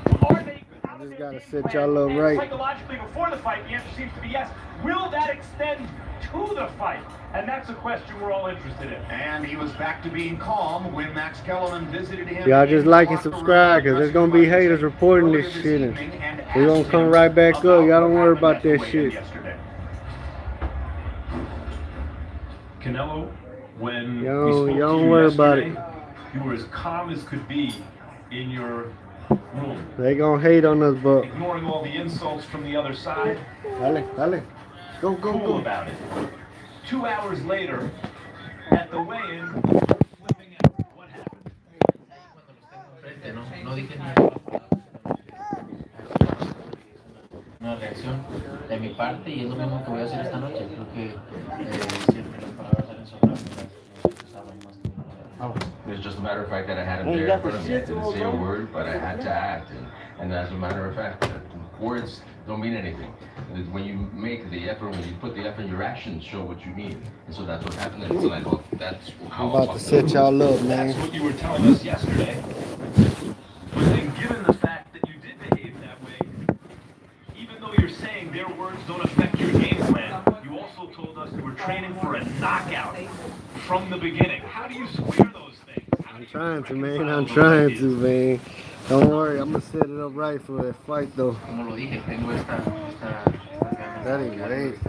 I just gotta set y'all up right. Psychologically before the fight, the answer seems to be yes. Will that extend to the fight? And that's a question we're all interested in. And he was back to being calm when Max Kellerman visited him. Y'all just like and subscribe, because there's gonna be haters reporting this shit. And we're gonna come right back up. Y'all don't worry about that shit. Canelo, when y'all don't worry about it. You were as calm as could be in your room. They gonna hate on us, but ignoring all the insults from the other side. Dale. Go. Cool about it. 2 hours later, at the weigh-in, flipping out. What happened? Una reacción de mi parte y es lo mismo que voy a hacer esta noche. Creo que siempre las palabras salen sobradas. It's just a matter of fact that I had him there in front of me. I didn't say a word, but I had to act. And as a matter of fact, words don't mean anything. When you make the effort, when you put the effort, your actions show what you mean. And so that's what happened. And so like, well, that's how I'm about to set y'all up, man. That's what you were telling us yesterday. But then given the fact that you did behave that way, even though you're saying their words don't affect your game plan, you also told us you were training for a knockout from the beginning. How do you square those things? I'm trying to, man. I'm trying to, man. Don't worry, I'm gonna set it up right for that fight, though. Como lo dije, tengo estas That ain't great.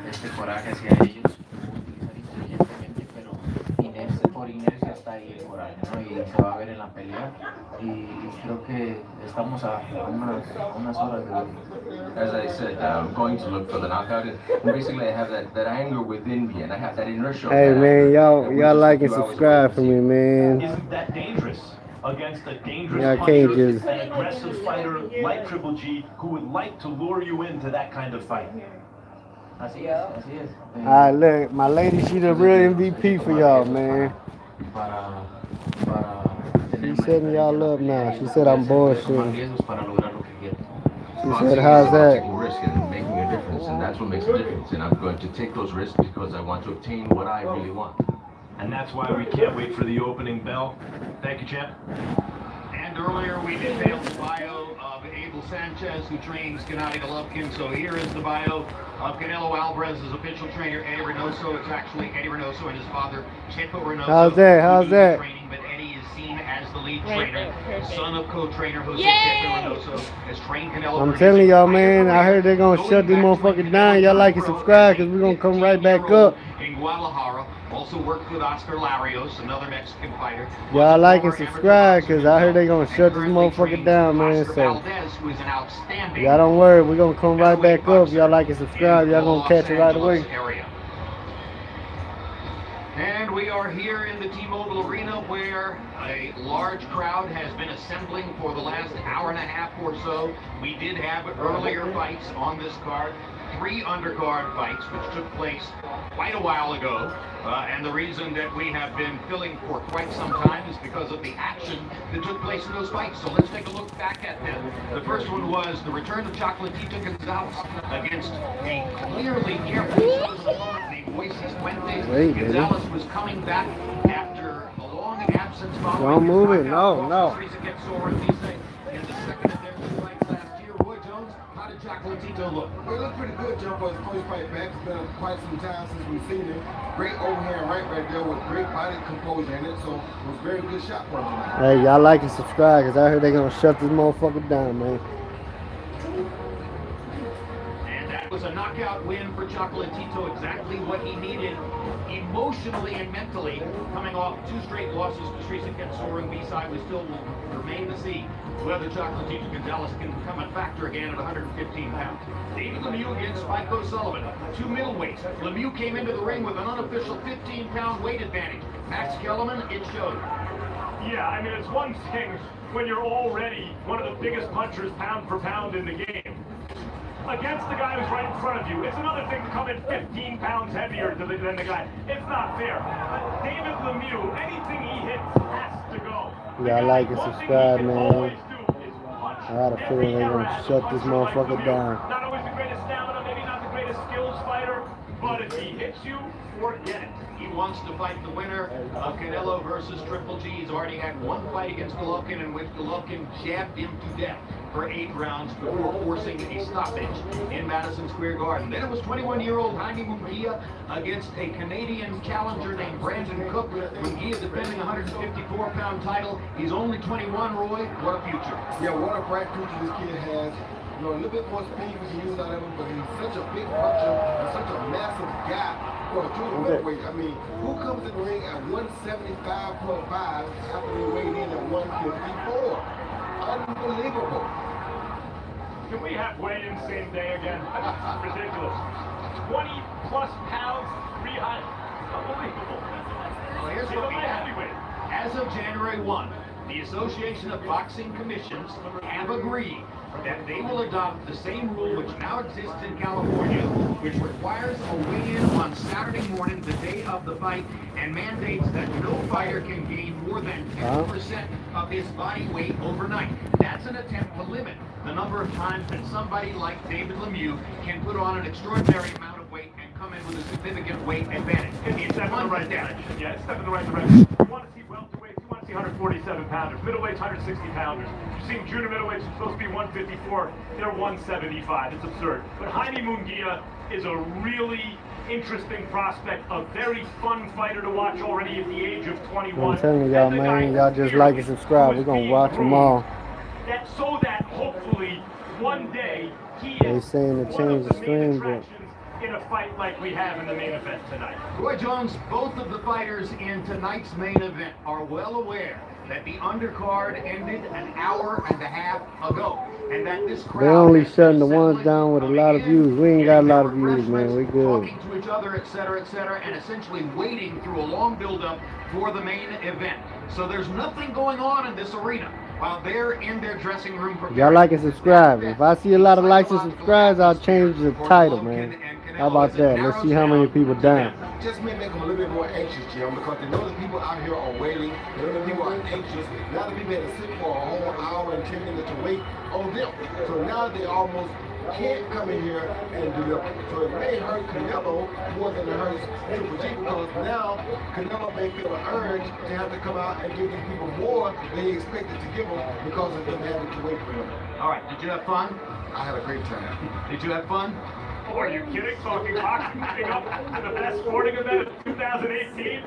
este coraje hacia ellos, utilizar inteligentemente, pero por inercia está ahí el coraje, ¿no? Y se va a ver en la pelea. Y creo que estamos a unas horas de... As I said, I'm going to look for the knockout. And basically, I have that anger within me, and I have that inertia. Hey, man, y'all like and subscribe for me, man. Isn't that dangerous? Against a dangerous puncher, an aggressive fighter like Triple G who would like to lure you into that kind of fight. Así es. Alright, look, my lady, she the real MVP for y'all, man. She's setting y'all up now. She said I'm bullshitting. She said, how's that? Taking risk and making a difference, and that's what makes a difference. And I'm going to take those risks because I want to obtain what I really want. And that's why we can't wait for the opening bell. Thank you, champ. And earlier we detailed the bio of Abel Sanchez, who trains Gennady Golovkin. So here is the bio of Canelo Alvarez's official trainer, Eddie Reynoso. It's actually Eddie Reynoso and his father, Chepo Reynoso. How's that? Training, but Eddie is seen as the lead trainer, son of co-trainer Jose Chepo Reynoso, has trained Canelo. I'm telling y'all, man, I heard they're gonna shut this motherfucker down. Y'all like and subscribe, because we're gonna come right back up. In Guadalajara, also worked with Oscar Larios, another Mexican fighter. Y'all like and subscribe, because I heard they're gonna shut this motherfucker down, man. So y'all don't worry, we're gonna come right back up. Y'all like and subscribe, y'all gonna catch it right away. And we are here in the T-Mobile Arena, where a large crowd has been assembling for the last hour and a half or so. We did have earlier fights on this card, 3 undercard fights, which took place quite a while ago. And the reason that we have been filling for quite some time is because of the action that took place in those fights. So let's take a look back at them. The first one was the return of Chocolatito Gonzalez against a clearly careful opponent named Moises Fuentes. Gonzalez was coming back after a long absence following. Don't move it, no. In the second of their fights last year, Roy Jones, how did Chocolatito look? Well, it looked pretty good, Joe, for his first fight back. It's been quite some time since we've seen him. Great overhand right there with great body composure in it, so it was a very good shot for him. Hey, y'all like and subscribe, because I heard they're gonna shut this motherfucker down, man. And that was a knockout win for Chocolatito, exactly what he needed emotionally and mentally, coming off 2 straight losses to Teresa Kensoring B-side. We still will remain to see whether Chocolatito Gonzalez can become a factor again at 115 pounds. David Lemieux against Spike O'Sullivan, 2 middleweights. Lemieux came into the ring with an unofficial 15-pound weight advantage. Max Kellerman, it showed. Yeah, I mean, it's one thing when you're already one of the biggest punchers pound for pound in the game. against the guy who's right in front of you. It's another thing to come in 15 pounds heavier than the guy. It's not fair. David Lemieux, anything he hits has to go. Y'all like and subscribe, man. I got a feeling they're gonna shut this motherfucker down. Not always the greatest stamina, maybe not the greatest skills fighter, but if he hits you, forget it. He wants to fight the winner of Canelo versus Triple G. He's already had one fight against Golovkin in which Golovkin jabbed him to death for 8 rounds before forcing a stoppage in Madison Square Garden. Then it was 21-year-old Jaime Munguia against a Canadian challenger named Brandon Cook. Munguia defending a 154-pound title. He's only 21, Roy. What a future. Yeah, what a bright future this kid has. You know, a little bit more speed we can use out of him, but he's such a big puncher and such a massive guy for a junior middleweight. I mean, who comes in the ring at 175.5 after they weighed in at 154? Unbelievable. Can we have weigh-in same day again? That's ridiculous. 20+ pounds, 3 high. Unbelievable. Well, here's what we have. As of January 1, the Association of Boxing Commissions have agreed that they will adopt the same rule which now exists in California, which requires a weigh-in on Saturday morning, the day of the fight, and mandates that no fighter can gain more than 10% of his body weight overnight. That's an attempt to limit the number of times that somebody like David Lemieux can put on an extraordinary amount of weight and come in with a significant weight advantage. It's step in the right direction. Yeah, it's step in the right direction. You want to see welterweights, you want to see 147 pounders, middleweights 160 pounders. You've seen junior middleweights are supposed to be 154, they're 175. It's absurd. But Jaime Munguia is a really interesting prospect, a very fun fighter to watch already at the age of 21. I'm telling y'all, man, y'all just like and subscribe. We're gonna watch them all. So that hopefully one day he They is saying to one change of the the main stream, but attractions in a fight like we have in the main event tonight. Roy Jones, both of the fighters in tonight's main event are well aware that the undercard ended an hour and a half ago, and that this crowd they only shutting the ones down with a lot of views. We ain't got a lot of views, man. We good. Talking to each other, etc., and essentially waiting through a long build-up for the main event. So there's nothing going on in this arena while they're in their dressing room. Y'all like and subscribe. If I see a lot of likes and subscribes, I'll change the title, man. How about that? Let's see how many people down. Just may make them a little bit more anxious, Jim, because they know the people out here are waiting. They know the people are anxious. Now the people had to sit for a whole hour and 10 minutes to wait on them. So now they almost can't come in here and deliver. So it may hurt Canelo more than it hurts Triple G, because now Canelo may feel an urge to have to come out and give these people more than he expected to give them because of them having to wait for him. All right, did you have fun? I had a great time. Did you have fun? Oh, are you kidding? Talking boxing, moving up to the best sporting event of 2018.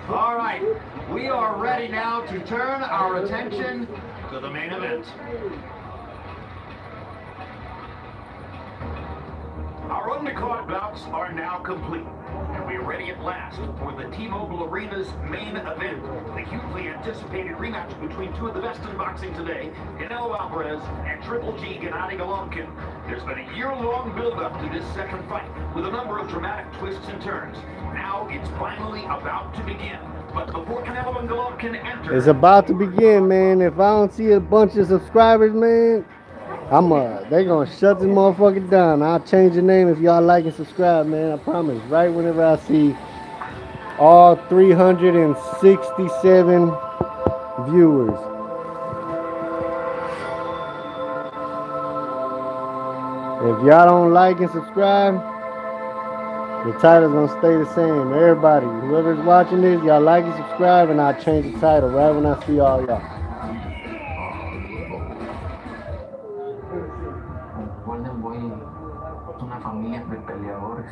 All right, we are ready now to turn our attention to the main event. Our undercard bouts are now complete, and we're ready at last for the T-Mobile Arena's main event, the hugely anticipated rematch between two of the best in boxing today, Canelo Alvarez and Triple G Gennady Golovkin. There's been a year-long build-up to this second fight, with a number of dramatic twists and turns. Now it's finally about to begin. But before Canelo and Golovkin enter... It's about to begin, man. If I don't see a bunch of subscribers, man, they gonna shut this motherfucker down. I'll change the name if y'all like and subscribe, man. I promise. Right whenever I see all 367 viewers. If y'all don't like and subscribe, the title's gonna stay the same. Everybody, whoever's watching this, y'all like and subscribe, and I'll change the title right when I see all y'all. Una familia de peleadores.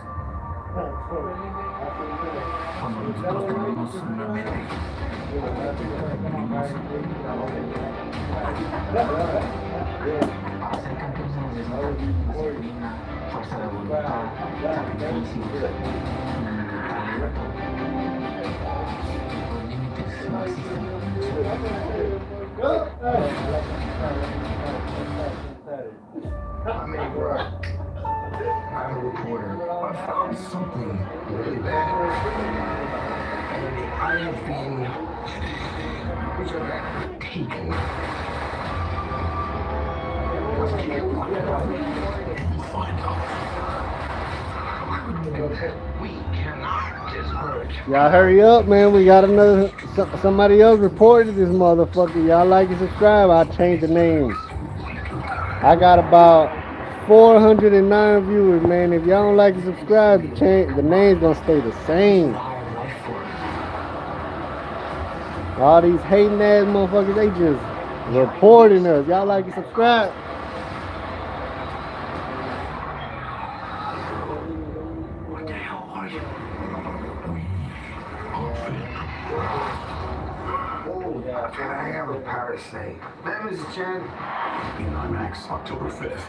Cuando nosotros tenemos una meta, para ser campeón se necesita disciplina, fuerza de voluntad, sacrificios, talento. Los límites no existen. I mean, bro, I'm a reporter. I found something really bad. And I am being taken. Find out. We cannot disperse. Y'all hurry up, man. We got another, somebody else reported this motherfucker. Y'all like and subscribe. I'll change the names. I got about 409 viewers, man. If y'all don't like and subscribe, the name's gonna stay the same. All these hating ass motherfuckers, they just reporting us. Y'all like and subscribe. What the hell are you? Can I have a parasite? Mrs. Chen? In IMAX, October 5th.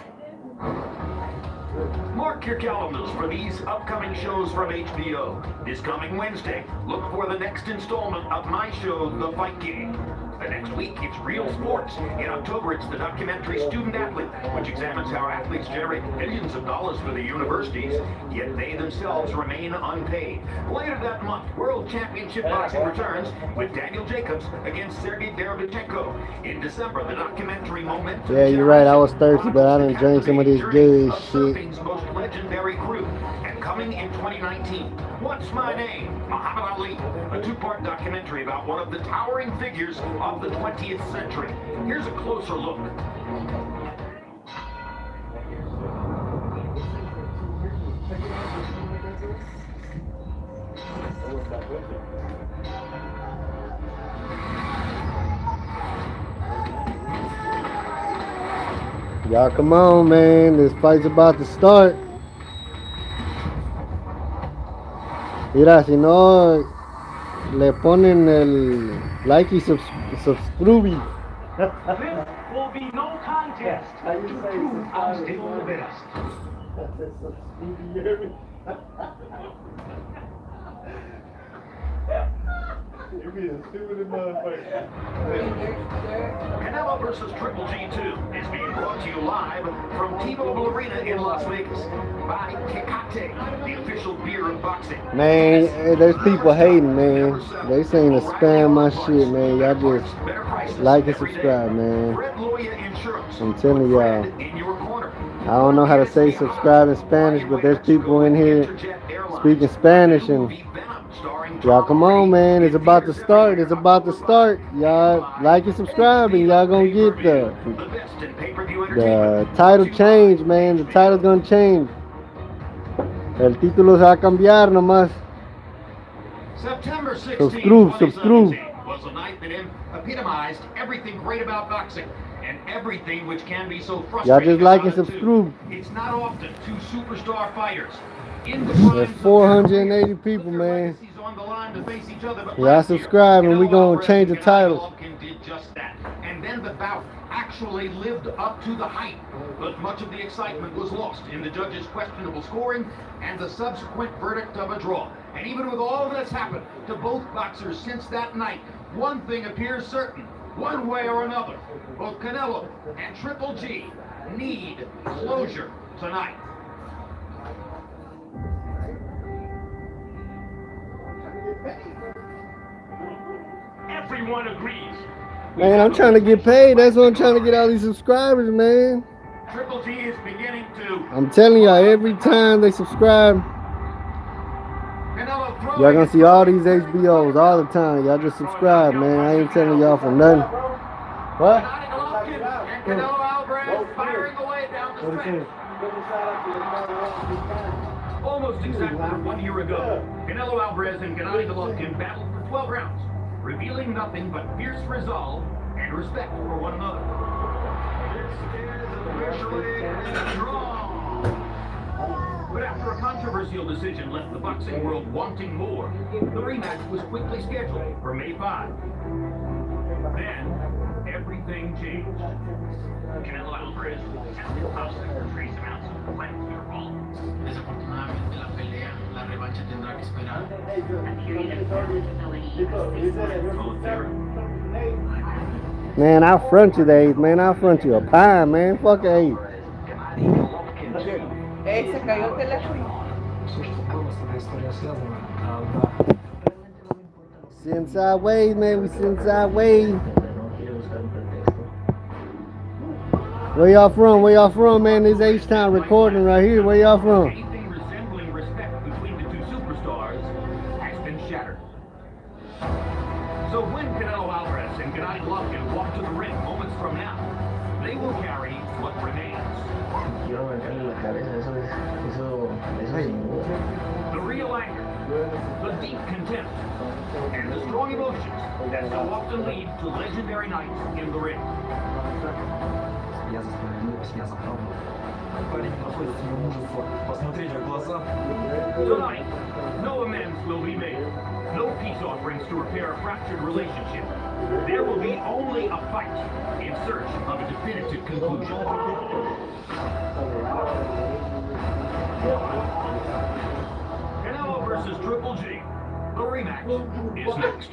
Mark your calendars for these upcoming shows from HBO. This coming Wednesday, look for the next installment of my show, The Fight Game. The next week, it's Real Sports. In October, it's the documentary Student Athlete, which examines how athletes generate millions of dollars for the universities, yet they themselves remain unpaid. Later that month, World Championship Boxing returns with Daniel Jacobs against Sergey Derevchenko. In December, the documentary Momentum. Yeah, you're right. I was thirsty, but I didn't drink some of this good shit. Surfing's most legendary crew. And coming in 2019, What's My Name? Muhammad Ali, a two-part documentary about one of the towering figures of the 20th century. Here's a closer look. Y'all come on, man. This fight's about to start. Mira, si no le ponen el like y subscribe. This will be no contest to prove I'm still the best. You be the stupidest motherfucker. Canelo vs. Triple G2 is being brought to you live from T-Mobile Arena in Las Vegas by Tecate, the official beer of boxing. Man, there's people hating, man. They saying to spam my shit, man. Y'all just like and subscribe, man. I'm telling y'all. I don't know how to say subscribe in Spanish, but there's people in here speaking Spanish, and y'all come on, man. It's about to start. It's about to start. Y'all like and subscribe, and y'all gonna get the title change, man. The title's gonna change. El título se va a cambiar nomás. September 16, Subscribe. was a night that epitomized everything great about boxing and everything which can be so frustrating. Y'all just like and subscribe. It's not often two superstar fighters in the There's 480 people, man. Y'all subscribe, and we gonna change the title. Did just that, and then the bout actually lived up to the hype, but much of the excitement was lost in the judges' questionable scoring and the subsequent verdict of a draw. And even with all that's happened to both boxers since that night, one thing appears certain: one way or another, both Canelo and Triple G need closure tonight. Everyone agrees. Man, I'm trying to get paid. That's what I'm trying to get all these subscribers, man. Triple G is beginning to. I'm telling y'all, every time they subscribe, y'all gonna see all these HBOs all the time. Y'all just subscribe, man. I ain't telling y'all for nothing. What? Canelo Alvarez firing away down the stretch. Almost exactly 1 year ago, Canelo Alvarez and Gennady Golovkin battled for 12 rounds, revealing nothing but fierce resolve and respect for one another. This is officially drawn. But after a controversial decision left the boxing world wanting more, the rematch was quickly scheduled for May 5. Then, everything changed. Canelo Alvarez tested positive for trace amounts of clenbuterol. Desafortunadamente la pelea, la revancha tendrá que esperar. Man, I'll front you the eighth, man. I'll front you a pie, man. Fuck the eighth. Se cayó el teléfono. Sitting sideways, man. We sitting sideways. Where y'all from? Where y'all from, man? This H-Town recording right here. Where y'all from? Anything resembling respect between the two superstars has been shattered. So when Canelo Alvarez and Gennady Golovkin walk to the ring moments from now, they will carry what remains. The real anger, the deep contempt, and the strong emotions that so often lead to legendary nights in the ring. Tonight, no amends will be made. No peace offerings to repair a fractured relationship. There will be only a fight in search of a definitive conclusion. Canelo versus Triple G. The rematch is next.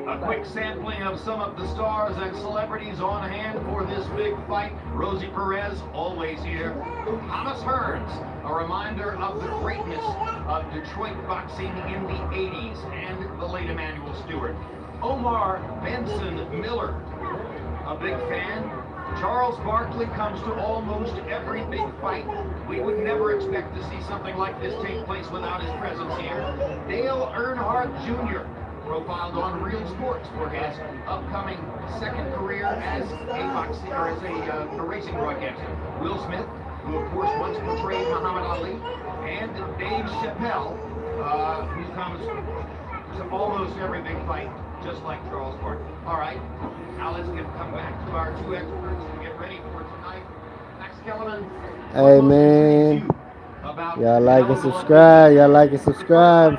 A quick sampling of some of the stars and celebrities on hand for this big fight. Rosie Perez, always here. Thomas Hearns, a reminder of the greatness of Detroit boxing in the 80s, and the late Emanuel Stewart. Omar Benson Miller, a big fan. Charles Barkley comes to almost every big fight. We would never expect to see something like this take place without his presence here. Dale Earnhardt Jr., profiled on Real Sports for his upcoming second career as a boxing or as a racing broadcaster. Will Smith, who of course once portrayed Muhammad Ali, and Dave Chappelle, who comes to almost every big fight, just like Charles Barkley. All right, now let's come back to our two experts to get ready for tonight. Max Kellerman. Hey man, y'all like and subscribe. Y'all like and subscribe.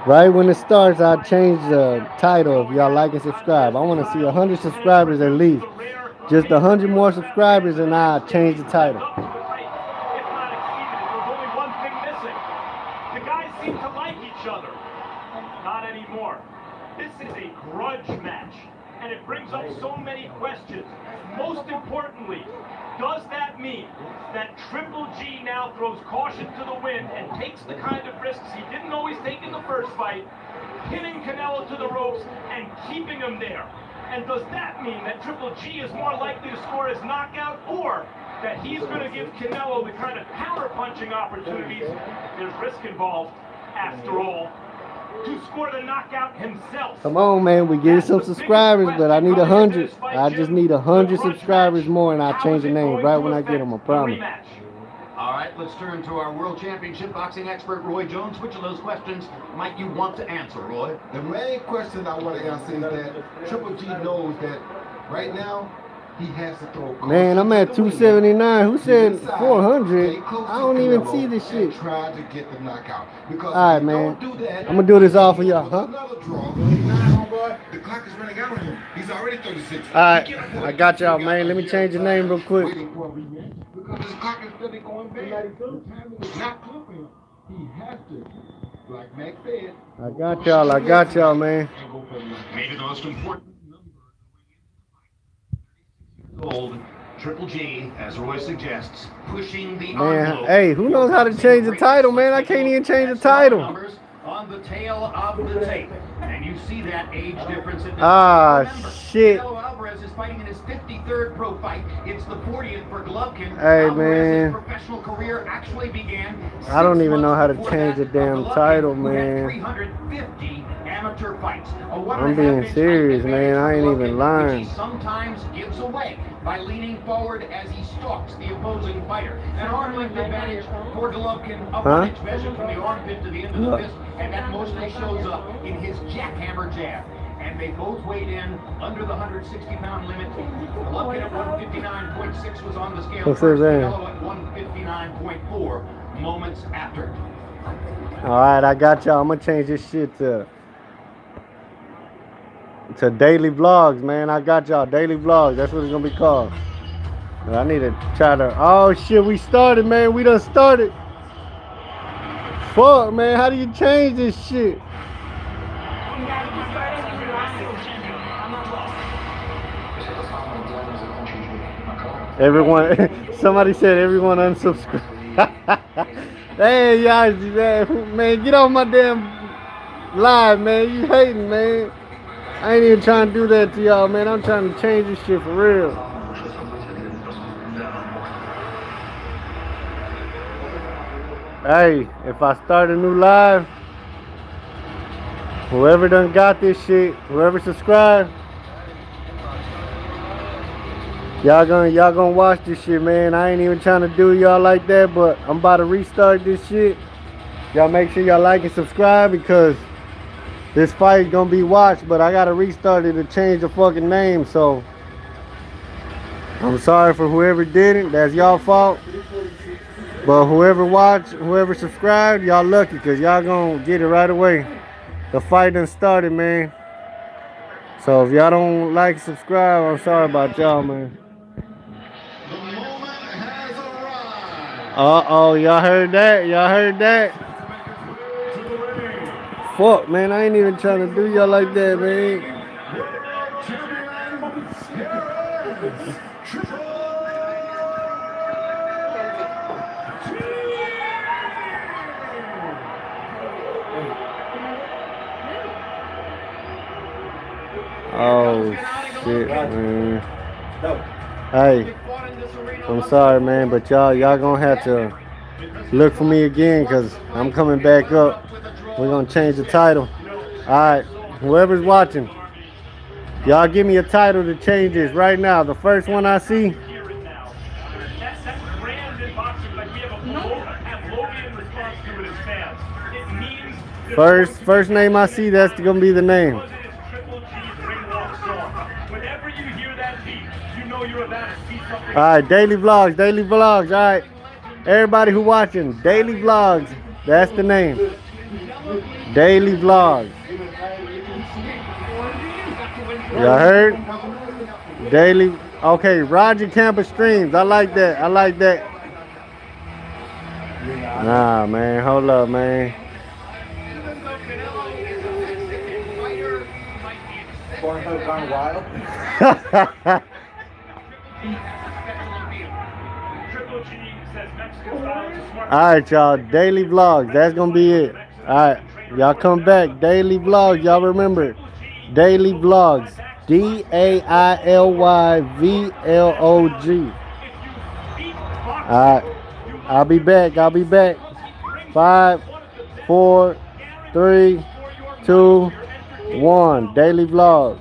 Right when it starts, I'll change the title if y'all like and subscribe. I want to see 100 subscribers at least. Just 100 more subscribers and I'll change the title. There's only one thing missing. The guys seem to like each other. Not anymore. This is a grudge match, and it brings up so many questions. Most importantly, does that mean that Triple G now throws caution to the wind and takes the kind of risks he didn't always take in the first fight, pinning Canelo to the ropes and keeping him there? And does that mean that Triple G is more likely to score his knockout, or that he's going to give Canelo the kind of counter-punching opportunities? There's risk involved, after all, to score the knockout himself. Come on, man, we get some subscribers, but I need 100. I just need 100 subscribers more, and I'll change the name right when I get them, I promise. All right, let's turn to our World Championship boxing expert, Roy Jones. Which of those questions might you want to answer, Roy? The main question I want to answer is that Triple G knows that right now he has to throw. Man, I'm at 279. Who said 400? I don't even see this shit. Try to get the knockout. Because all right, man. I'm gonna do this all for y'all, huh? The clock is running out on him. He's already 36. All right, I got y'all, man. Let me change the name real quick. Because this clock is steady going bad. The timing is not clipping. He has to. Like Mac said. I got y'all. I got y'all, man. Maybe the most important number old Triple G, as Roy suggests, pushing the envelope. Hey, who knows how to change the title, man? I can't even change the title. On the tail of the tape, and you see that age difference in this. Shit. Canelo Alvarez is fighting in his 53rd pro fight. It's the 40th for Golovkin. Hey, man. His professional career actually began. I don't even know how to change the damn title, man. 350 amateur fights. I'm being serious, man. I ain't even lying. He sometimes gives away by leaning forward as he stalks the opposing fighter. An arm length advantage for Golovkin. A 1-inch measure from the armpit to the end of the fist, and that mostly shows up in his jackhammer jab. And they both weighed in under the 160-pound limit. Golovkin at 159.6 was on the scale. Canelo at 159.4 moments after. All right, I got y'all. I'm gonna change this shit to daily vlogs, man. I got y'all. Daily vlogs. That's what it's gonna be called. I need to try to. Oh shit, we started, man. We done started. Fuck, man. How do you change this shit? Everyone, somebody said everyone unsubscribe. Hey, y'all, man, get off my damn live, man. You hating, man. I ain't even trying to do that to y'all, man. I'm trying to change this shit for real. Hey, if I start a new live, whoever done got this shit, whoever subscribed, y'all gonna watch this shit, man. I ain't even trying to do y'all like that, but I'm about to restart this shit. Y'all make sure y'all like and subscribe because this fight is gonna be watched, but I gotta restart it to change the fucking name, so I'm sorry for whoever did it. That's y'all fault. But whoever watched, whoever subscribed, y'all lucky because y'all gonna get it right away. The fight done started, man. So if y'all don't like, subscribe, I'm sorry about y'all, man. Uh-oh, y'all heard that? Y'all heard that? Fuck, man, I ain't even trying to do y'all like that, man. Oh, shit, man. Hey, I'm sorry, man, but y'all gonna have to look for me again because I'm coming back up. We're gonna change the title. Alright, whoever's watching, y'all give me a title to change this right now. The first one I see. First name I see, that's gonna be the name. Alright, daily vlogs, alright. Everybody who watching, daily vlogs, that's the name. Daily vlogs. Y'all heard? Daily, okay, Roger Campus streams. I like that, I like that. Nah, man, hold up, man. Gone wild. Alright, y'all, daily vlogs, that's gonna be it. Alright, y'all come back, daily vlogs, y'all remember, daily vlogs, DAILYVLOG. Alright, I'll be back. 5, 4, 3, 2, 1, daily vlog.